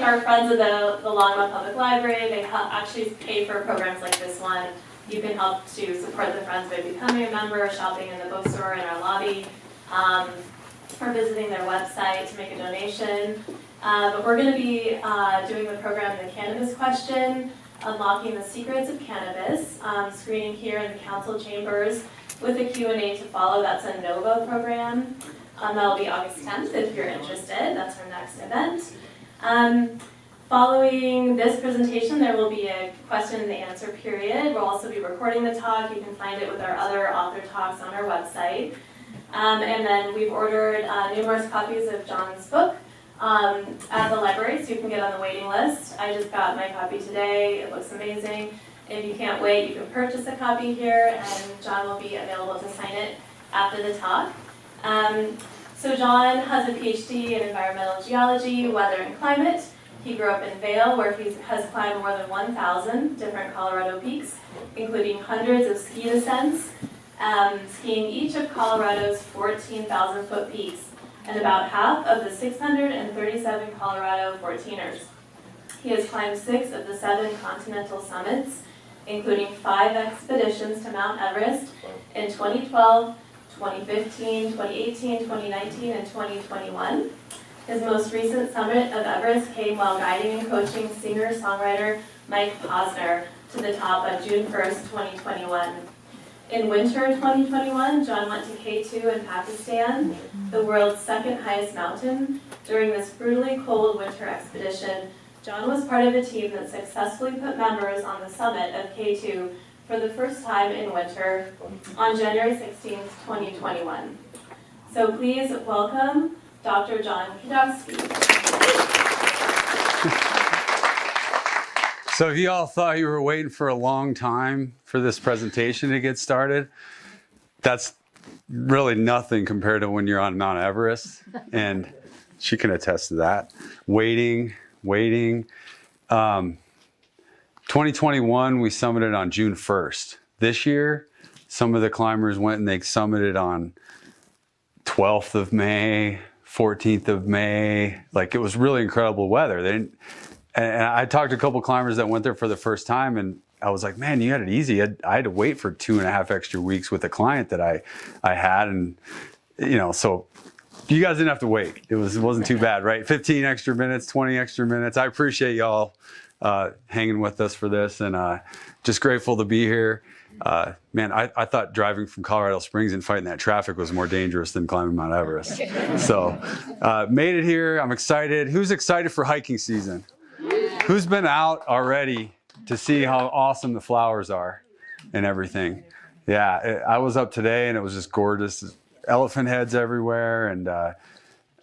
like our friends at the Longmont Public Library, they actually pay for programs like this one. You can help to support the Friends by becoming a member, shopping in the bookstore in our lobby, or visiting their website to make a donation. But we're going to be doing the program, The Cannabis Question, Unlocking the Secrets of Cannabis, screening here in the council chambers with a Q&A to follow. That's a NOVA program. That'll be August 10th if you're interested. That's our next event. Following this presentation, there will be a question and answer period. We'll also be recording the talk. You can find it with our other author talks on our website. And then we've ordered numerous copies of Jon's book at the library, so you can get on the waiting list. I just got my copy today. It looks amazing. If you can't wait, you can purchase a copy here, and Jon will be available to sign it after the talk. So Jon has a Ph.D. in environmental geology, weather, and climate. He grew up in Vail, where he has climbed more than 1,000 different Colorado peaks, including hundreds of ski descents, skiing each of Colorado's 14,000-foot peaks, and about half of the 637 Colorado 14ers. He has climbed 6 of the 7 continental summits, including 5 expeditions to Mount Everest in 2012, 2015, 2018, 2019, and 2021. His most recent summit of Everest came while guiding and coaching singer-songwriter Mike Posner to the top on June 1st, 2021. In winter 2021, Jon went to K2 in Pakistan, the world's second highest mountain. During this brutally cold winter expedition, Jon was part of a team that successfully put members on the summit of K2 for the first time in winter on January 16th, 2021. So please welcome Dr. Jon Kedrowski. So if you all thought you were waiting for a long time for this presentation to get started, that's really nothing compared to when you're on Mount Everest, and she can attest to that. Waiting. 2021, we summited on June 1st. This year, some of the climbers went and they summited on 12th of May, 14th of May. Like, it was really incredible weather. And I talked to a couple climbers that went there for the first time, and I was like, man, you had it easy. I had to wait for 2.5 extra weeks with a client that I had. And, so you guys didn't have to wait. It wasn't too bad, right? 15 extra minutes, 20 extra minutes. I appreciate y'all hanging with us for this, and just grateful to be here. Man, I thought driving from Colorado Springs and fighting that traffic was more dangerous than climbing Mount Everest. So made it here. I'm excited. Who's excited for hiking season? Who's been out already to see how awesome the flowers are and everything? Yeah, I was up today and it was just gorgeous. Elephant heads everywhere, and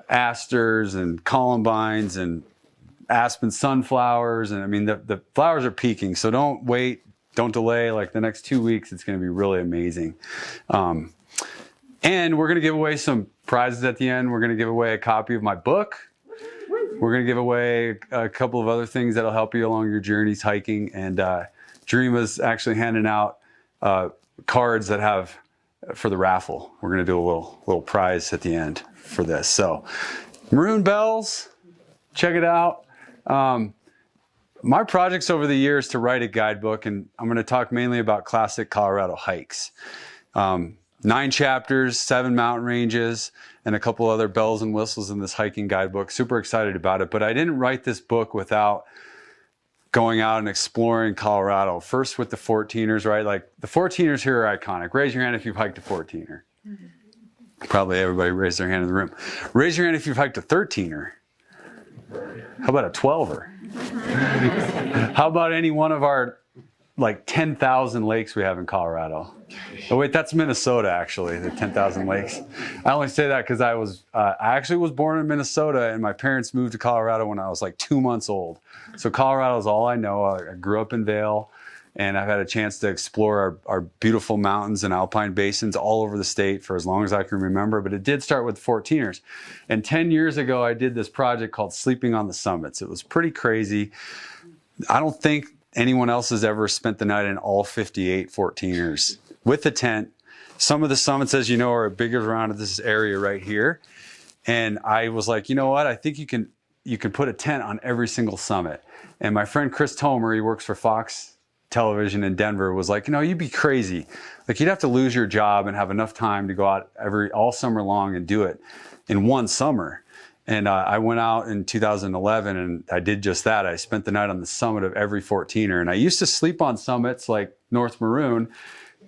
asters and columbines and aspen sunflowers. And I mean, the flowers are peaking, so don't wait. Don't delay. Like, the next 2 weeks, it's going to be really amazing. And we're going to give away some prizes at the end. We're going to give away a copy of my book. We're going to give away a couple of other things that'll help you along your journeys hiking. And Dreama's actually handing out cards that have for the raffle. We're going to do a little prize at the end for this. So, Maroon Bells, check it out. My project's over the years to write a guidebook, and I'm going to talk mainly about classic Colorado hikes. 9 chapters, 7 mountain ranges, and a couple other bells and whistles in this hiking guidebook. Super excited about it, but I didn't write this book without going out and exploring Colorado. First with the 14ers, right? Like, the 14ers here are iconic. Raise your hand if you've hiked a 14er. Probably everybody raised their hand in the room. Raise your hand if you've hiked a 13er. How about a 12er? How about any one of our 10,000 lakes we have in Colorado? Oh wait, that's Minnesota, actually, the 10,000 lakes. I only say that because I actually was born in Minnesota, and my parents moved to Colorado when I was 2 months old. So Colorado is all I know. I grew up in Vail, and I've had a chance to explore our beautiful mountains and alpine basins all over the state for as long as I can remember. But it did start with 14ers. And 10 years ago, I did this project called Sleeping on the Summits. It was pretty crazy. I don't think anyone else has ever spent the night in all 58 14ers with a tent. Some of the summits, as you know, are bigger around this area right here. And I was like, you know what? I think you can you can put a tent on every single summit. And my friend Chris Tomer, he works for Fox Television in Denver, was like, you'd be crazy. Like, you'd have to lose your job and have enough time to go out all summer long and do it in one summer. And I went out in 2011 and I did just that. I spent the night on the summit of every 14er. And I used to sleep on summits like North Maroon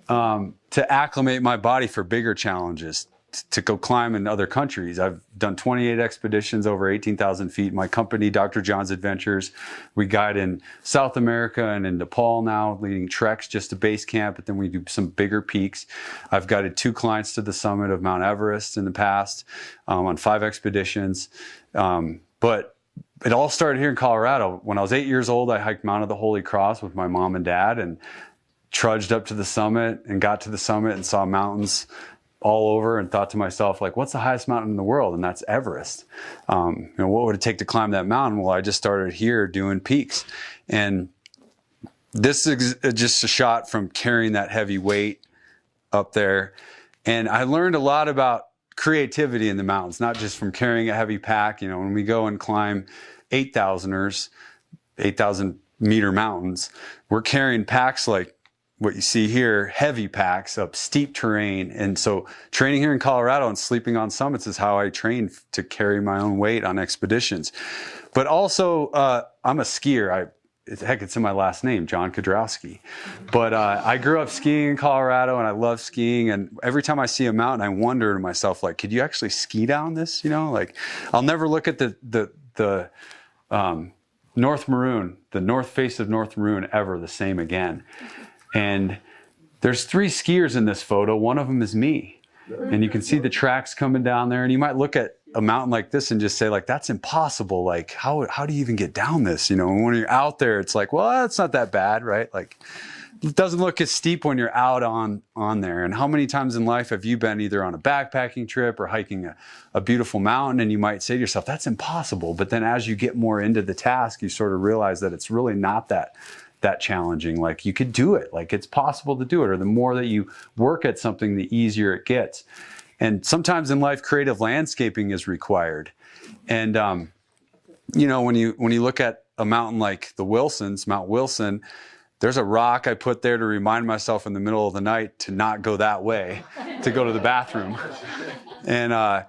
to acclimate my body for bigger challenges, to go climb in other countries. I've done 28 expeditions over 18,000 feet. My company, Dr. John's Adventures, we guide in South America and in Nepal now, leading treks just to base camp, but then we do some bigger peaks. I've guided 2 clients to the summit of Mount Everest in the past on 5 expeditions. But it all started here in Colorado. When I was 8 years old, I hiked Mount of the Holy Cross with my mom and dad and trudged up to the summit and got to the summit and saw mountains all over and thought to myself, like, what's the highest mountain in the world? And that's Everest. What would it take to climb that mountain? Well, I just started here doing peaks. And this is just a shot from carrying that heavy weight up there. And I learned a lot about creativity in the mountains, not just from carrying a heavy pack. When we go and climb 8,000ers, 8,000 meter mountains, we're carrying packs like what you see here, heavy packs up steep terrain. And so training here in Colorado and sleeping on summits is how I train to carry my own weight on expeditions. But also, I'm a skier. It's in my last name, Jon Kedrowski. But I grew up skiing in Colorado and I love skiing. And every time I see a mountain, I wonder to myself, like, could you actually ski down this? Like, I'll never look at the North Maroon, the north face of North Maroon ever the same again. And there's 3 skiers in this photo. One of them is me. And you can see the tracks coming down there. And you might look at a mountain like this and just say, like, that's impossible. Like, how do you even get down this? And when you're out there, it's like, well, it's not that bad, right? Like, it doesn't look as steep when you're out on there. And how many times in life have you been either on a backpacking trip or hiking a beautiful mountain, and you might say to yourself, that's impossible. But then as you get more into the task, you sort of realize that it's really not that challenging. Like, you could do it. Like, it's possible to do it. Or the more that you work at something, the easier it gets. And sometimes in life, creative landscaping is required. And when you look at a mountain like the Wilsons, Mount Wilson, there's a rock I put there to remind myself in the middle of the night to not go that way, to go to the bathroom. And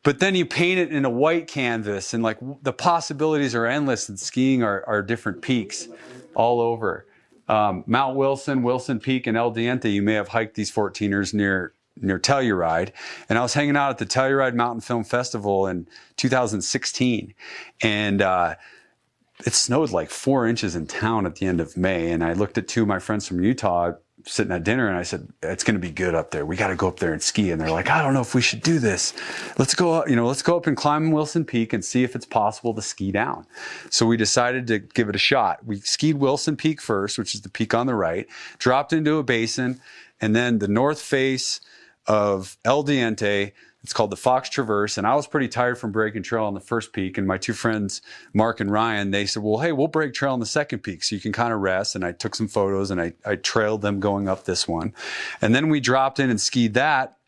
but then you paint it in a white canvas, and like, the possibilities are endless. And skiing are different peaks all over. Mount Wilson, Wilson Peak, and El Diente, you may have hiked these 14ers near Telluride. And I was hanging out at the Telluride Mountain Film Festival in 2016. And it snowed like 4 inches in town at the end of May. And I looked at 2 of my friends from Utah sitting at dinner, and I said, it's going to be good up there. We got to go up there and ski. And they're like, I don't know if we should do this. Let's go up and climb Wilson Peak and see if it's possible to ski down. So we decided to give it a shot. We skied Wilson Peak first, which is the peak on the right, dropped into a basin, and then the north face of El Diente. It's called the Fox Traverse, and I was pretty tired from breaking trail on the first peak, and my 2 friends, Mark and Ryan, they said, well, hey, we'll break trail on the second peak so you can kind of rest. And I took some photos, and I trailed them going up this one. And then we dropped in and skied that.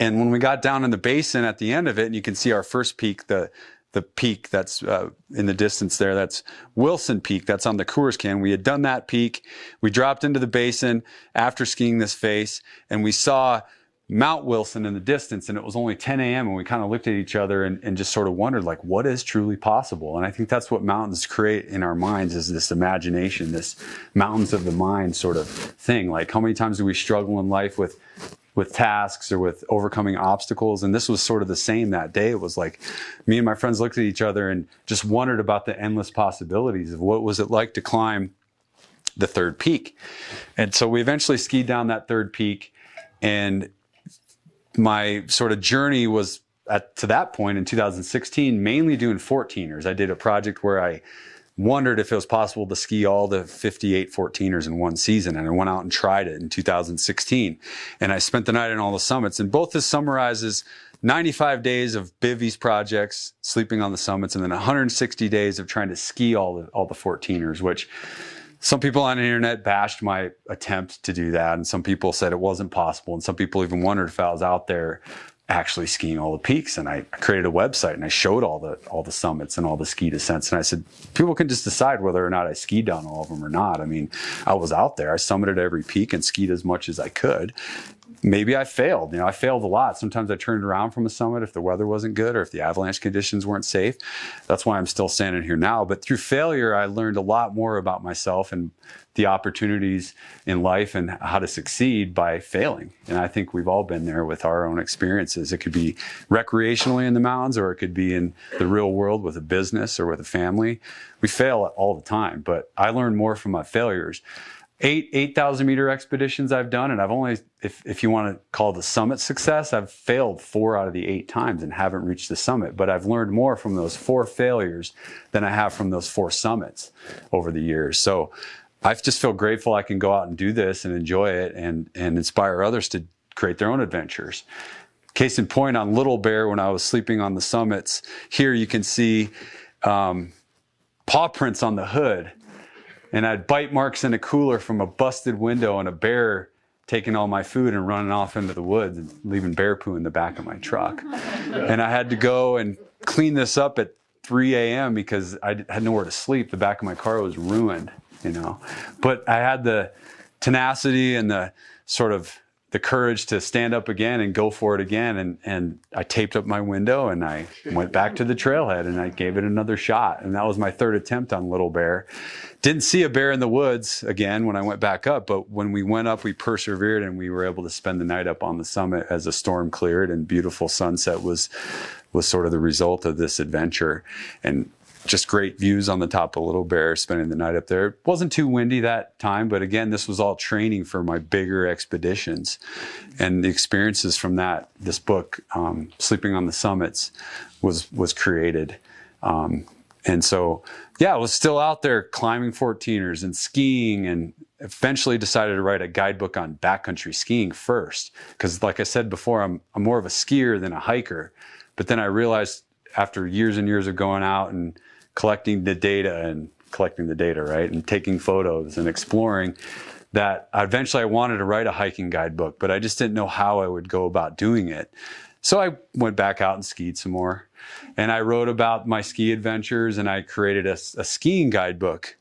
And when we got down in the basin at the end of it, and you can see our first peak, the peak that's in the distance there, that's Wilson Peak. That's on the Coors can. We had done that peak. We dropped into the basin after skiing this face, and we saw Mount Wilson in the distance, and it was only 10 a.m. and we kind of looked at each other and just sort of wondered, like, what is truly possible? And I think that's what mountains create in our minds, is this imagination, this mountains of the mind sort of thing. Like, how many times do we struggle in life with tasks or with overcoming obstacles? And this was sort of the same that day. It was like me and my friends looked at each other and just wondered about the endless possibilities of what was it like to climb the third peak. And so we eventually skied down that third peak, and my sort of journey was to that point in 2016, mainly doing 14ers. I did a project where I wondered if it was possible to ski all the 58 14ers in one season. And I went out and tried it in 2016. And I spent the night on all the summits. And both this summarizes 95 days of bivvies projects, sleeping on the summits, and then 160 days of trying to ski all the 14ers, which some people on the internet bashed my attempt to do that. And some people said it wasn't possible. And some people even wondered if I was out there actually skiing all the peaks. And I created a website and I showed all the summits and all the ski descents. And I said, people can just decide whether or not I skied down all of them or not. I mean, I was out there, I summited every peak and skied as much as I could. Maybe I failed. I failed a lot. Sometimes I turned around from a summit if the weather wasn't good or if the avalanche conditions weren't safe. That's why I'm still standing here now. But through failure, I learned a lot more about myself and the opportunities in life and how to succeed by failing. And I think we've all been there with our own experiences. It could be recreationally in the mountains, or it could be in the real world with a business or with a family. We fail all the time, but I learned more from my failures. 8,000 meter expeditions I've done, and I've only, if you want to call the summit success, I've failed 4 out of the 8 times and haven't reached the summit. But I've learned more from those 4 failures than I have from those 4 summits over the years. So I just feel grateful I can go out and do this and enjoy it and inspire others to create their own adventures. Case in point, on Little Bear, when I was sleeping on the summits, here you can see paw prints on the hood. And I had bite marks in a cooler from a busted window and a bear taking all my food and running off into the woods and leaving bear poo in the back of my truck. And I had to go and clean this up at 3 a.m. because I had nowhere to sleep. The back of my car was ruined, But I had the tenacity and the sort of the courage to stand up again and go for it again. And I taped up my window and I went back to the trailhead and I gave it another shot. And that was my 3rd attempt on Little Bear. Didn't see a bear in the woods again when I went back up, but when we went up, we persevered and we were able to spend the night up on the summit as the storm cleared and beautiful sunset was sort of the result of this adventure. And just great views on the top of Little Bear, spending the night up there. It wasn't too windy that time, but again, this was all training for my bigger expeditions. And the experiences from this book, Sleeping on the Summits, was created. And so, I was still out there climbing 14ers and skiing, and eventually decided to write a guidebook on backcountry skiing first. Because like I said before, I'm more of a skier than a hiker. But then I realized after years and years of going out and collecting the data, right, and taking photos and exploring, that eventually I wanted to write a hiking guidebook, but I just didn't know how I would go about doing it. So I went back out and skied some more. And I wrote about my ski adventures, and I created a skiing guidebook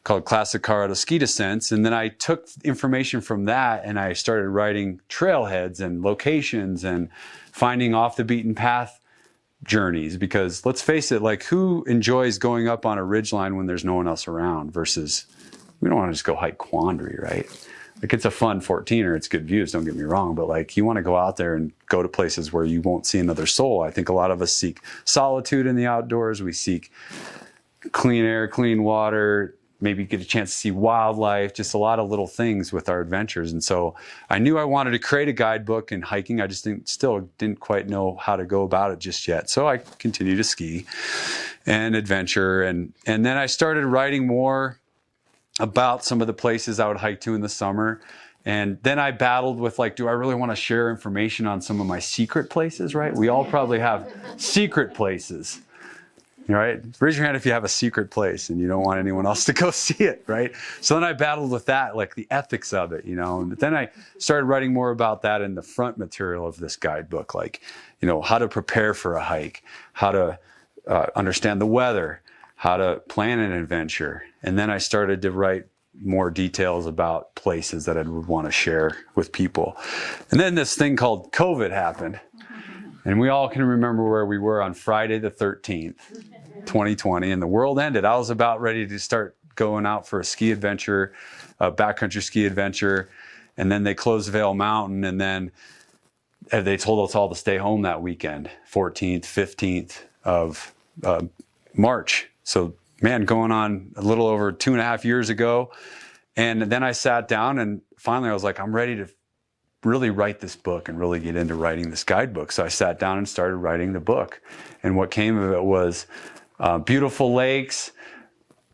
called Classic Colorado Ski Descents. And then I took information from that and I started writing trailheads and locations and finding off the beaten path journeys. Because let's face it, like, who enjoys going up on a ridgeline when there's no one else around versus we don't want to just go hike Quandary, right? Like, it's a fun 14er, it's good views, don't get me wrong, but like, you want to go out there and go to places where you won't see another soul. I think a lot of us seek solitude in the outdoors. We seek clean air, clean water, maybe get a chance to see wildlife, just a lot of little things with our adventures. And so I knew I wanted to create a guidebook in hiking. I just still didn't quite know how to go about it just yet. So I continued to ski and adventure. And then I started writing more about some of the places I would hike to in the summer. And then I battled with, like, do I really want to share information on some of my secret places, right? We all probably have secret places, right? Raise your hand if you have a secret place and you don't want anyone else to go see it, right? So then I battled with that, like the ethics of it, And then I started writing more about that in the front material of this guidebook, like, how to prepare for a hike, how to understand the weather, how to plan an adventure. And then I started to write more details about places that I would want to share with people. And then this thing called COVID happened. And we all can remember where we were on Friday the 13th, 2020, and the world ended. I was about ready to start going out for a ski adventure, a backcountry ski adventure. And then they closed Vail Mountain. And then they told us all to stay home that weekend, 14th, 15th of March. So, man, going on a little over 2.5 years ago. And then I sat down and finally I was like, I'm ready to really write this book and really get into writing this guidebook. So I sat down and started writing the book. And what came of it was beautiful lakes,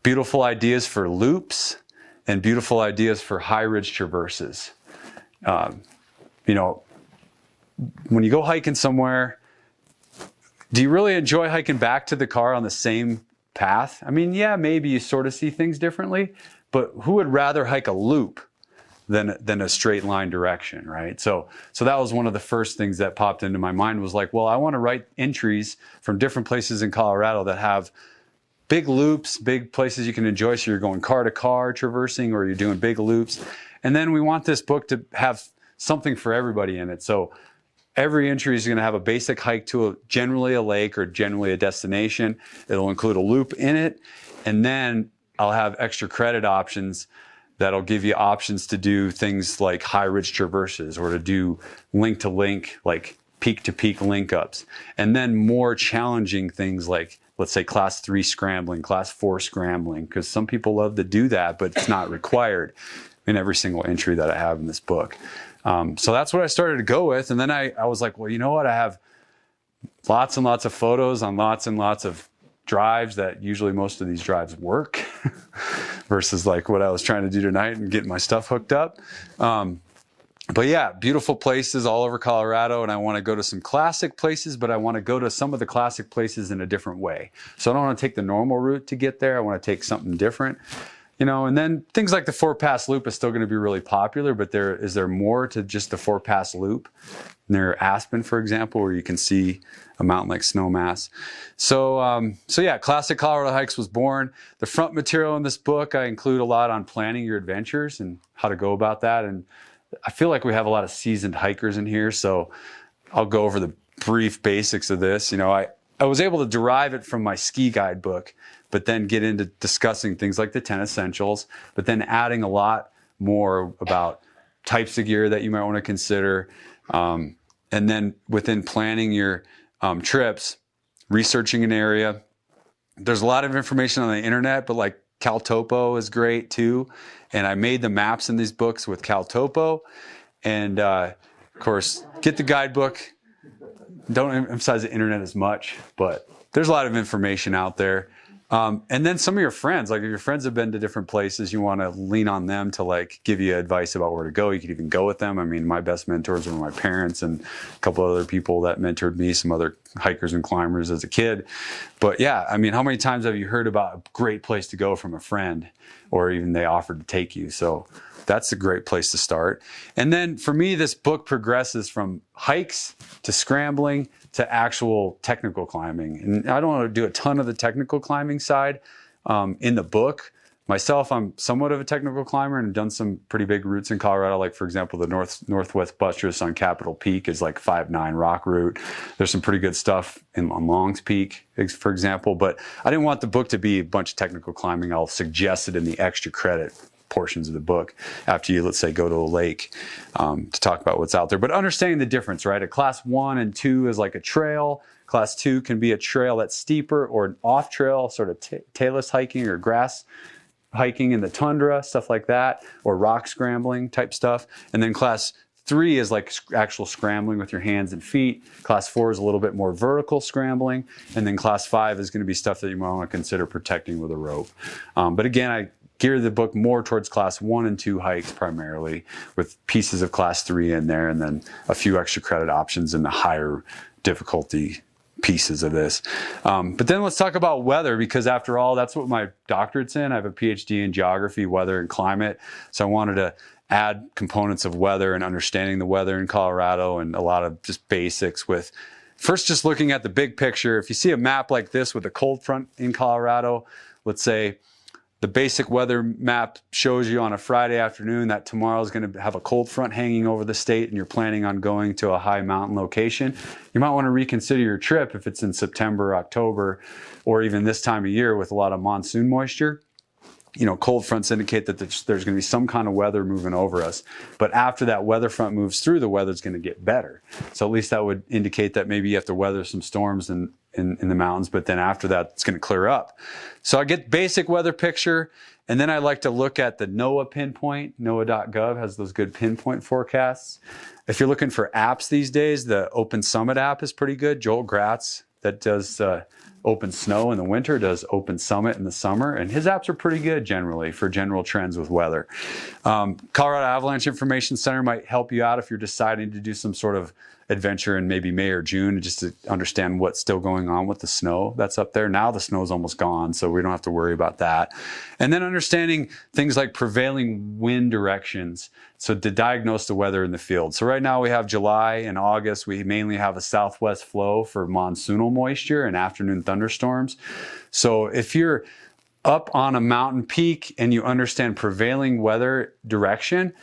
beautiful ideas for loops, and beautiful ideas for high ridge traverses. When you go hiking somewhere, do you really enjoy hiking back to the car on the same path? I mean, yeah, maybe you sort of see things differently, but who would rather hike a loop than a straight line direction, right? So that was one of the first things that popped into my mind, was like, well, I want to write entries from different places in Colorado that have big loops, big places you can enjoy. So you're going car to car traversing, or you're doing big loops. And then we want this book to have something for everybody in it. So every entry is going to have a basic hike to generally a lake or generally a destination. It'll include a loop in it. And then I'll have extra credit options that'll give you options to do things like high ridge traverses, or to do link to link, like peak to peak link ups. And then more challenging things like, let's say, class 3 scrambling, class 4 scrambling, because some people love to do that, but it's not required in every single entry that I have in this book. So that's what I started to go with. And then I was like, well, you know what? I have lots and lots of photos on lots and lots of drives that usually most of these drives work versus like what I was trying to do tonight and getting my stuff hooked up. But yeah, beautiful places all over Colorado. And I want to go to some classic places, but I want to go to some of the classic places in a different way. So I don't want to take the normal route to get there. I want to take something different. You know, and then things like the 4-pass loop is still going to be really popular, but is there more to just the 4-pass loop? Near Aspen, for example, where you can see a mountain like Snowmass. So yeah, Classic Colorado Hikes was born. The front material in this book, I include a lot on planning your adventures and how to go about that. And I feel like we have a lot of seasoned hikers in here, so I'll go over the brief basics of this. You know, I was able to derive it from my ski guide book, but then get into discussing things like the 10 essentials, but then adding a lot more about types of gear that you might want to consider. And then within planning your trips, researching an area. There's a lot of information on the internet, but like CalTopo is great too. And I made the maps in these books with CalTopo. And of course, get the guidebook. Don't emphasize the internet as much, but there's a lot of information out there. And then some of your friends, like if your friends have been to different places, you want to lean on them to like give you advice about where to go. You could even go with them. I mean, my best mentors were my parents and a couple other people that mentored me, some other hikers and climbers as a kid. But yeah, I mean, how many times have you heard about a great place to go from a friend, or even they offered to take you? So that's a great place to start. And then for me, this book progresses from hikes to scrambling to actual technical climbing. And I don't want to do a ton of the technical climbing side in the book. Myself, I'm somewhat of a technical climber and done some pretty big routes in Colorado. Like, for example, the Northwest Buttress on Capitol Peak is like 5.9 rock route. There's some pretty good stuff on Long's Peak, for example. But I didn't want the book to be a bunch of technical climbing. I'll suggest it in the extra credit portions of the book after you, let's say, go to a lake to talk about what's out there. But understanding the difference, right? A class 1 and 2 is like a trail. Class 2 can be a trail that's steeper, or an off trail, sort of tailless hiking or grass hiking in the tundra, stuff like that, or rock scrambling type stuff. And then class 3 is like actual scrambling with your hands and feet. Class 4 is a little bit more vertical scrambling. And then class 5 is going to be stuff that you might want to consider protecting with a rope. But again, I gear the book more towards class 1 and 2 hikes primarily, with pieces of class 3 in there, and then a few extra credit options in the higher difficulty pieces of this. But then let's talk about weather, because after all, that's what my doctorate's in. I have a Ph.D. in geography, weather, and climate. So I wanted to add components of weather and understanding the weather in Colorado, and a lot of just basics with first just looking at the big picture. If you see a map like this with a cold front in Colorado, let's say the basic weather map shows you on a Friday afternoon that tomorrow is going to have a cold front hanging over the state, and you're planning on going to a high mountain location. You might want to reconsider your trip if it's in September, October, or even this time of year with a lot of monsoon moisture. You know, cold fronts indicate that there's going to be some kind of weather moving over us. But after that weather front moves through, the weather's going to get better. So at least that would indicate that maybe you have to weather some storms in the mountains, but then after that, it's going to clear up. So I get basic weather picture, and then I like to look at the NOAA pinpoint. NOAA.gov has those good pinpoint forecasts. If you're looking for apps these days, the Open Summit app is pretty good. Joel Gratz, that does Open Snow in the winter, does Open Summit in the summer, and his apps are pretty good generally for general trends with weather. Colorado Avalanche Information Center might help you out if you're deciding to do some sort of adventure in maybe May or June just to understand what's still going on with the snow that's up there. Now the snow's almost gone, so we don't have to worry about that. And then understanding things like prevailing wind directions, so to diagnose the weather in the field. So right now we have July and August. We mainly have a southwest flow for monsoonal moisture and afternoon thunderstorms. So if you're up on a mountain peak and you understand prevailing weather direction,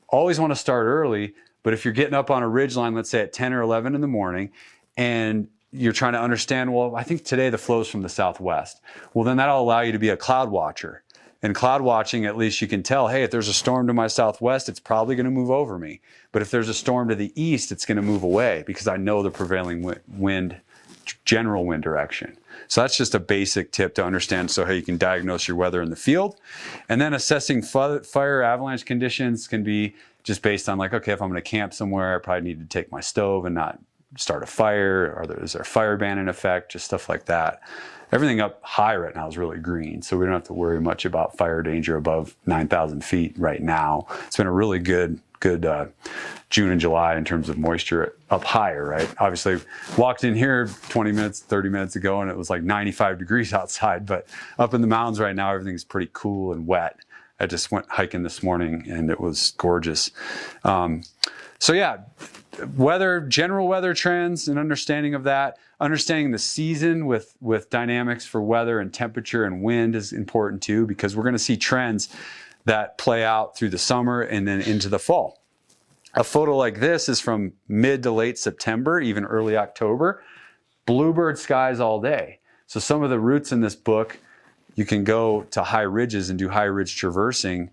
always want to start early. But if you're getting up on a ridge line, let's say at 10 or 11 in the morning, and you're trying to understand, well, I think today the flow's from the southwest. Well, then that'll allow you to be a cloud watcher. And cloud watching, at least you can tell, hey, if there's a storm to my southwest, it's probably going to move over me. But if there's a storm to the east, it's going to move away because I know the prevailing wind, general wind direction. So that's just a basic tip to understand, so hey, you can diagnose your weather in the field. And then assessing fire avalanche conditions can be just based on like, okay, if I'm going to camp somewhere, I probably need to take my stove and not start a fire, or is there a fire ban in effect, just stuff like that. Everything up high right now is really green, so we don't have to worry much about fire danger above 9,000 feet right now. It's been a really good June and July in terms of moisture up higher, right? Obviously, walked in here 20 minutes, 30 minutes ago, and it was like 95 degrees outside, but up in the mountains right now, everything's pretty cool and wet. I just went hiking this morning, and it was gorgeous. So yeah, general weather trends and understanding of that. Understanding the season with dynamics for weather and temperature and wind is important too, because we're going to see trends that play out through the summer and then into the fall. A photo like this is from mid to late September, even early October. Bluebird skies all day. So some of the routes in this book, you can go to high ridges and do high ridge traversing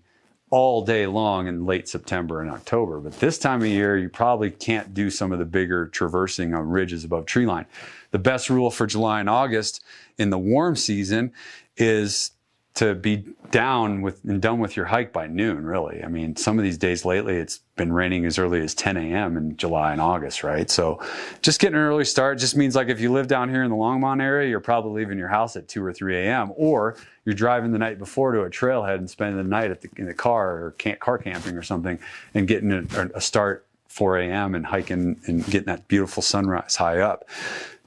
all day long in late September and October. But this time of year, you probably can't do some of the bigger traversing on ridges above tree line. The best rule for July and August in the warm season is to be done with your hike by noon, really. I mean, some of these days lately, it's been raining as early as 10 a.m. in July and August, right? So just getting an early start just means like if you live down here in the Longmont area, you're probably leaving your house at 2 or 3 a.m. Or you're driving the night before to a trailhead and spending the night in the car or car camping or something and getting a start 4 a.m. and hiking and getting that beautiful sunrise high up.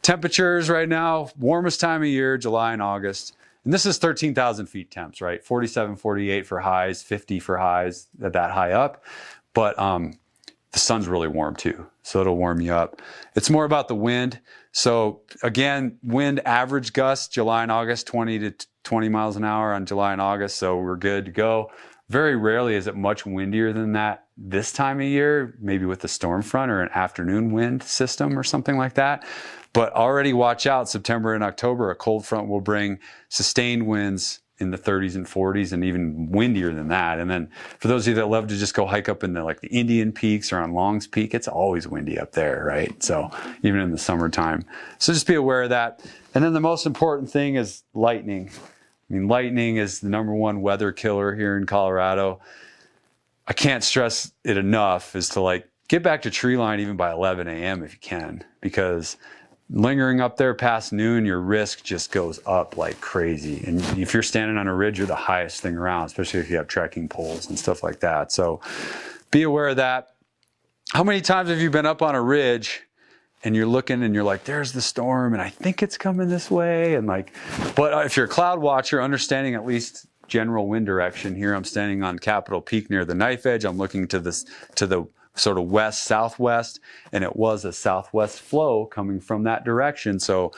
Temperatures right now, warmest time of year, July and August. And this is 13,000 feet temps, right? 47, 48 for highs, 50 for highs that high up. But the sun's really warm too, so it'll warm you up. It's more about the wind. So again, wind average gusts, July and August, 20 to 20 miles an hour on July and August, so we're good to go. Very rarely is it much windier than that this time of year, maybe with a storm front or an afternoon wind system or something like that. But already watch out, September and October, a cold front will bring sustained winds in the 30s and 40s and even windier than that. And then for those of you that love to just go hike up in the Indian Peaks or on Long's Peak, it's always windy up there, right? So even in the summertime. So just be aware of that. And then the most important thing is lightning. I mean, lightning is the #1 weather killer here in Colorado. I can't stress it enough is to get back to tree line even by 11 a.m. if you can, because lingering up there past noon, your risk just goes up like crazy. And if you're standing on a ridge, you're the highest thing around, especially if you have trekking poles and stuff like that. So be aware of that. How many times have you been up on a ridge and you're looking and you're like, there's the storm and I think it's coming this way. And but if you're a cloud watcher, understanding at least general wind direction, here I'm standing on Capitol Peak near the knife edge. I'm looking to the sort of west southwest, and it was a southwest flow coming from that direction. So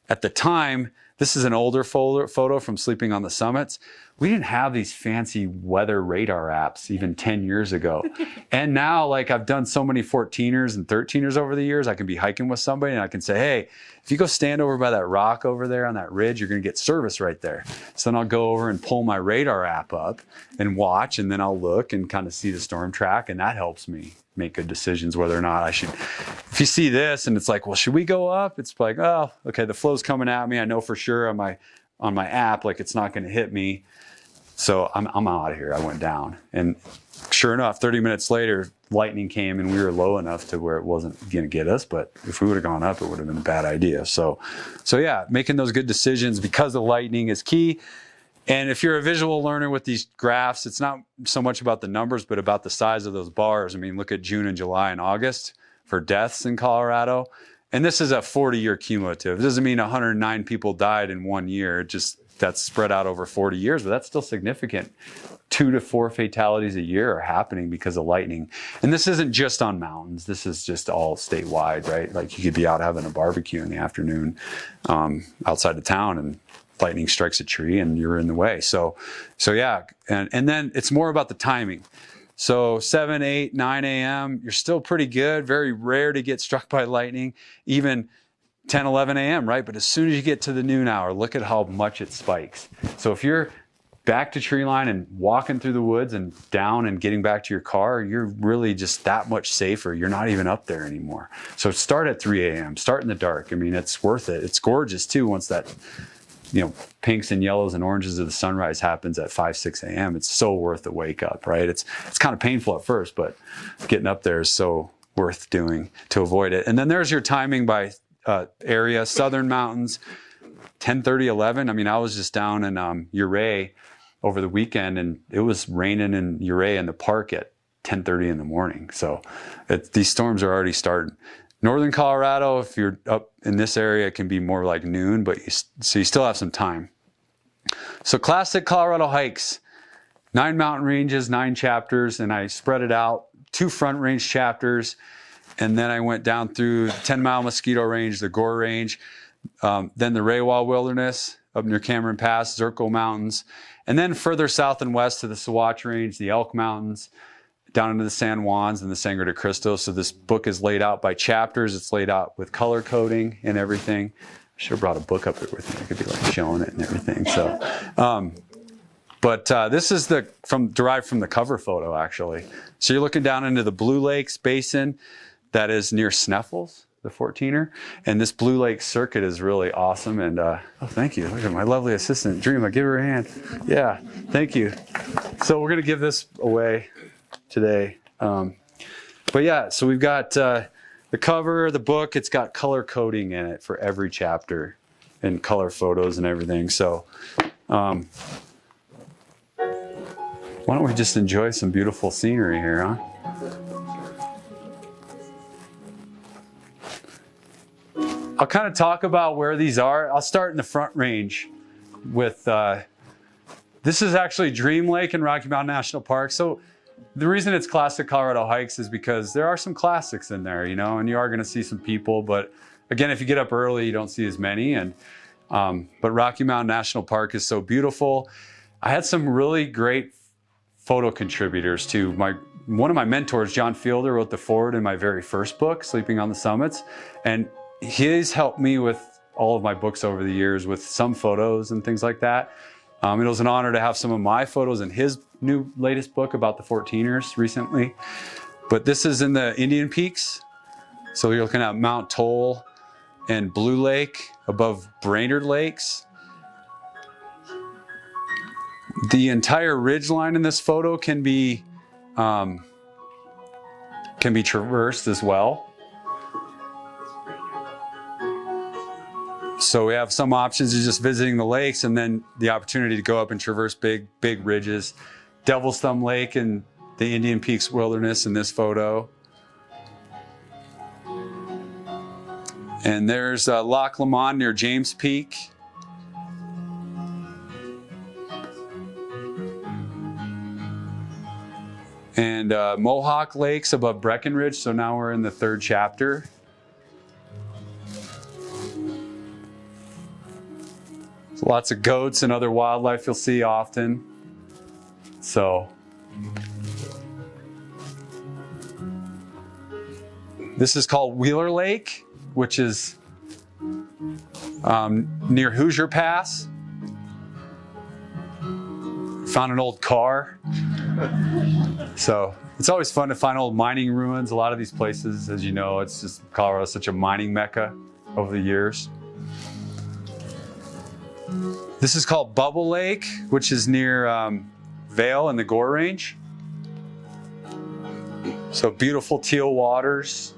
at the time, this is an older photo from sleeping on the summits. We didn't have these fancy weather radar apps even 10 years ago. And now, I've done so many 14ers and 13ers over the years, I can be hiking with somebody and I can say, hey, if you go stand over by that rock over there on that ridge, you're going to get service right there. So then I'll go over and pull my radar app up and watch, and then I'll look and kind of see the storm track, and that helps me make good decisions whether or not I should. If you see this and it's like, well, should we go up? It's like, oh, okay, the flow's coming at me. I know for sure on my app, it's not going to hit me. So I'm out of here. I went down, and sure enough, 30 minutes later, lightning came and we were low enough to where it wasn't going to get us. But if we would have gone up, it would have been a bad idea. So yeah, making those good decisions because the lightning is key. And if you're a visual learner with these graphs, it's not so much about the numbers, but about the size of those bars. I mean, look at June and July and August. for deaths in Colorado. And this is a 40-year cumulative. It doesn't mean 109 people died in 1 year. It just, that's spread out over 40 years, but that's still significant. 2 to 4 fatalities a year are happening because of lightning. And this isn't just on mountains. This is just all statewide, right? Like you could be out having a barbecue in the afternoon outside of town and lightning strikes a tree and you're in the way. So yeah. And then it's more about the timing. So 7, 8, 9 a.m., you're still pretty good. Very rare to get struck by lightning, even 10, 11 a.m., right? But as soon as you get to the noon hour, look at how much it spikes. So if you're back to tree line and walking through the woods and down and getting back to your car, you're really just that much safer. You're not even up there anymore. So start at 3 a.m., start in the dark. I mean, it's worth it. It's gorgeous too once that, pinks and yellows and oranges of the sunrise happens at 5, 6 a.m. It's so worth the wake up, right? It's kind of painful at first, but getting up there is so worth doing to avoid it. And then there's your timing by area, Southern Mountains, 10:30, 11. I mean, I was just down in Ouray over the weekend, and it was raining in Ouray in the park at 10:30 in the morning. So these storms are already starting. Northern Colorado, if you're up in this area, it can be more like noon, but you still have some time. So classic Colorado hikes, 9 mountain ranges, 9 chapters, and I spread it out, 2 front range chapters, and then I went down through 10-mile Mosquito Range, the Gore Range, then the Raywall Wilderness up near Cameron Pass, Zirkle Mountains, and then further south and west to the Saguache Range, the Elk Mountains, down into the San Juans and the Sangre de Cristo. So this book is laid out by chapters. It's laid out with color coding and everything. I should have brought a book up there with me. I could be like showing it and everything. So, but this is derived from the cover photo actually. So you're looking down into the Blue Lakes Basin that is near Sneffels, the 14er. And this Blue Lake circuit is really awesome. And oh, thank you. Look at my lovely assistant, Dream. I give her a hand. Yeah, thank you. So we're gonna give this away today. But yeah, so we've got the cover, the book, it's got color coding in it for every chapter and color photos and everything. So why don't we just enjoy some beautiful scenery here, huh? I'll kind of talk about where these are. I'll start in the Front Range with, this is actually Dream Lake in Rocky Mountain National Park. So the reason it's classic Colorado hikes is because there are some classics in there, and you are going to see some people. But again, if you get up early, you don't see as many. And but Rocky Mountain National Park is so beautiful. I had some really great photo contributors too. One of my mentors, John Fielder, wrote the foreword in my very first book, Sleeping on the Summits, and he's helped me with all of my books over the years with some photos and things like that. It was an honor to have some of my photos in his latest book about the 14ers recently. But this is in the Indian Peaks. So you're looking at Mount Toll and Blue Lake above Brainerd Lakes. The entire ridge line in this photo can be traversed as well. So we have some options of just visiting the lakes and then the opportunity to go up and traverse big ridges. Devil's Thumb Lake and the Indian Peaks Wilderness in this photo. And there's Loch Lomond near James Peak. And Mohawk Lakes above Breckenridge. So now we're in the 3rd chapter. Lots of goats and other wildlife you'll see often. So this is called Wheeler Lake, which is near Hoosier Pass. Found an old car. So it's always fun to find old mining ruins. A lot of these places, as you know, it's just Colorado's such a mining mecca over the years. This is called Bubble Lake, which is near Vail in the Gore Range. So beautiful teal waters.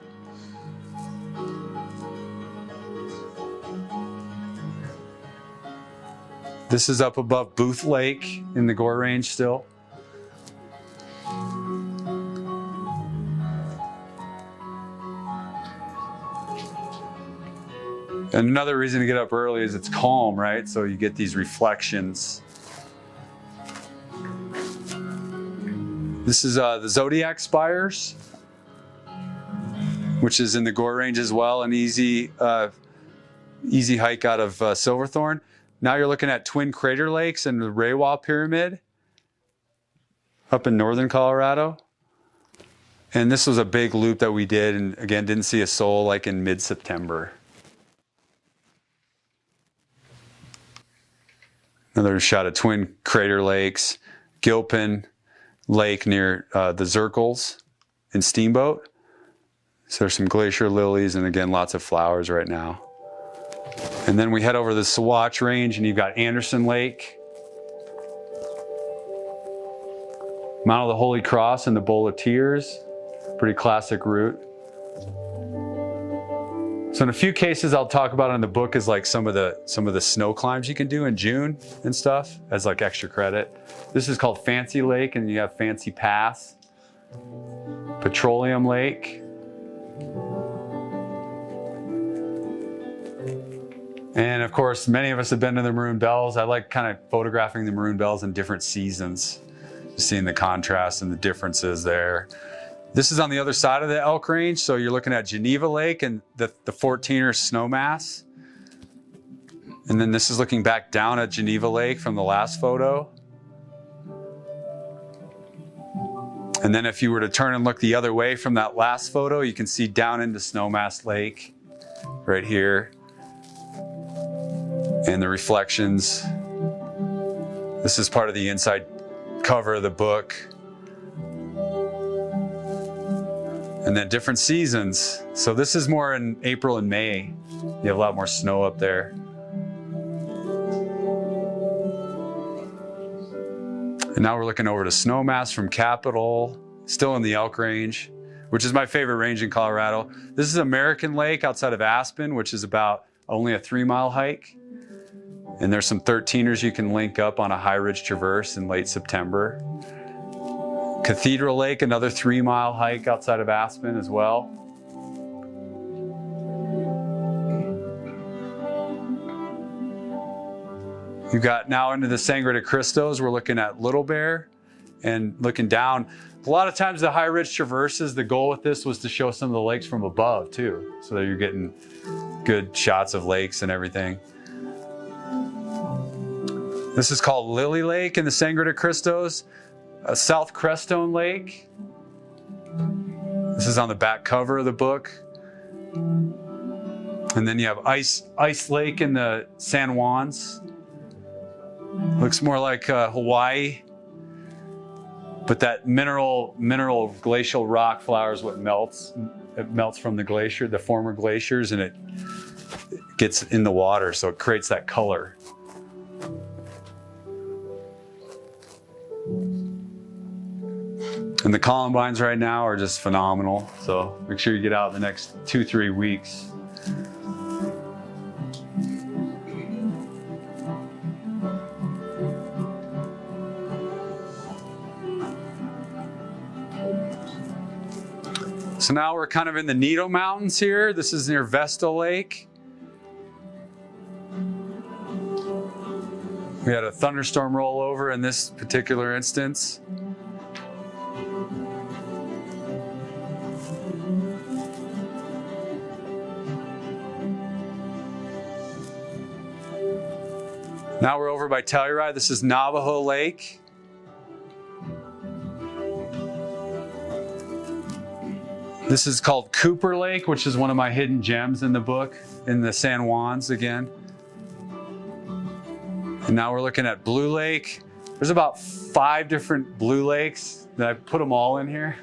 This is up above Booth Lake in the Gore Range still. And another reason to get up early is it's calm, right? So you get these reflections. This is the Zodiac Spires, which is in the Gore Range as well, an easy hike out of Silverthorne. Now you're looking at Twin Crater Lakes and the Rewa Pyramid up in northern Colorado. And this was a big loop that we did, and again, didn't see a soul like in mid-September. Another shot of Twin Crater Lakes, Gilpin Lake near the Zirkles in Steamboat. So there's some glacier lilies and again, lots of flowers right now. And then we head over the Saguache Range and you've got Anderson Lake, Mount of the Holy Cross and the Bowl of Tears, pretty classic route. So in a few cases I'll talk about in the book is like some of the snow climbs you can do in June and stuff as like extra credit. This is called Fancy Lake and you have Fancy Pass, Petroleum Lake, and of course many of us have been to the Maroon Bells. I like kind of photographing the Maroon Bells in different seasons, just seeing the contrast and the differences there. This is on the other side of the Elk Range, so you're looking at Geneva Lake and the 14er snowmass. And then this is looking back down at Geneva Lake from the last photo. And then if you were to turn and look the other way from that last photo, you can see down into Snowmass Lake right here. And the reflections. This is part of the inside cover of the book. And then different seasons. So this is more in April and May. You have a lot more snow up there. And now we're looking over to Snowmass from Capitol, still in the Elk Range, which is my favorite range in Colorado. This is American Lake outside of Aspen, which is about only a 3-mile hike. And there's some 13ers you can link up on a high ridge traverse in late September. Cathedral Lake, another 3-mile hike outside of Aspen as well. You got now into the Sangre de Cristos. We're looking at Little Bear and looking down. A lot of times the high ridge traverses, the goal with this was to show some of the lakes from above too. So that you're getting good shots of lakes and everything. This is called Lily Lake in the Sangre de Cristos. South Crestone Lake. This is on the back cover of the book. And then you have Ice Lake in the San Juans. Looks more like Hawaii. But that mineral glacial rock flour is what melts. It melts from the glacier, the former glaciers, and it gets in the water, so it creates that color. And the columbines right now are just phenomenal. So make sure you get out in the next 2-3 weeks. So now we're kind of in the Needle Mountains here. This is near Vesta Lake. We had a thunderstorm rollover in this particular instance. Now we're over by Telluride. This is Navajo Lake. This is called Cooper Lake, which is one of my hidden gems in the book, in the San Juans again. And now we're looking at Blue Lake. There's about 5 different blue lakes. I put them all in here.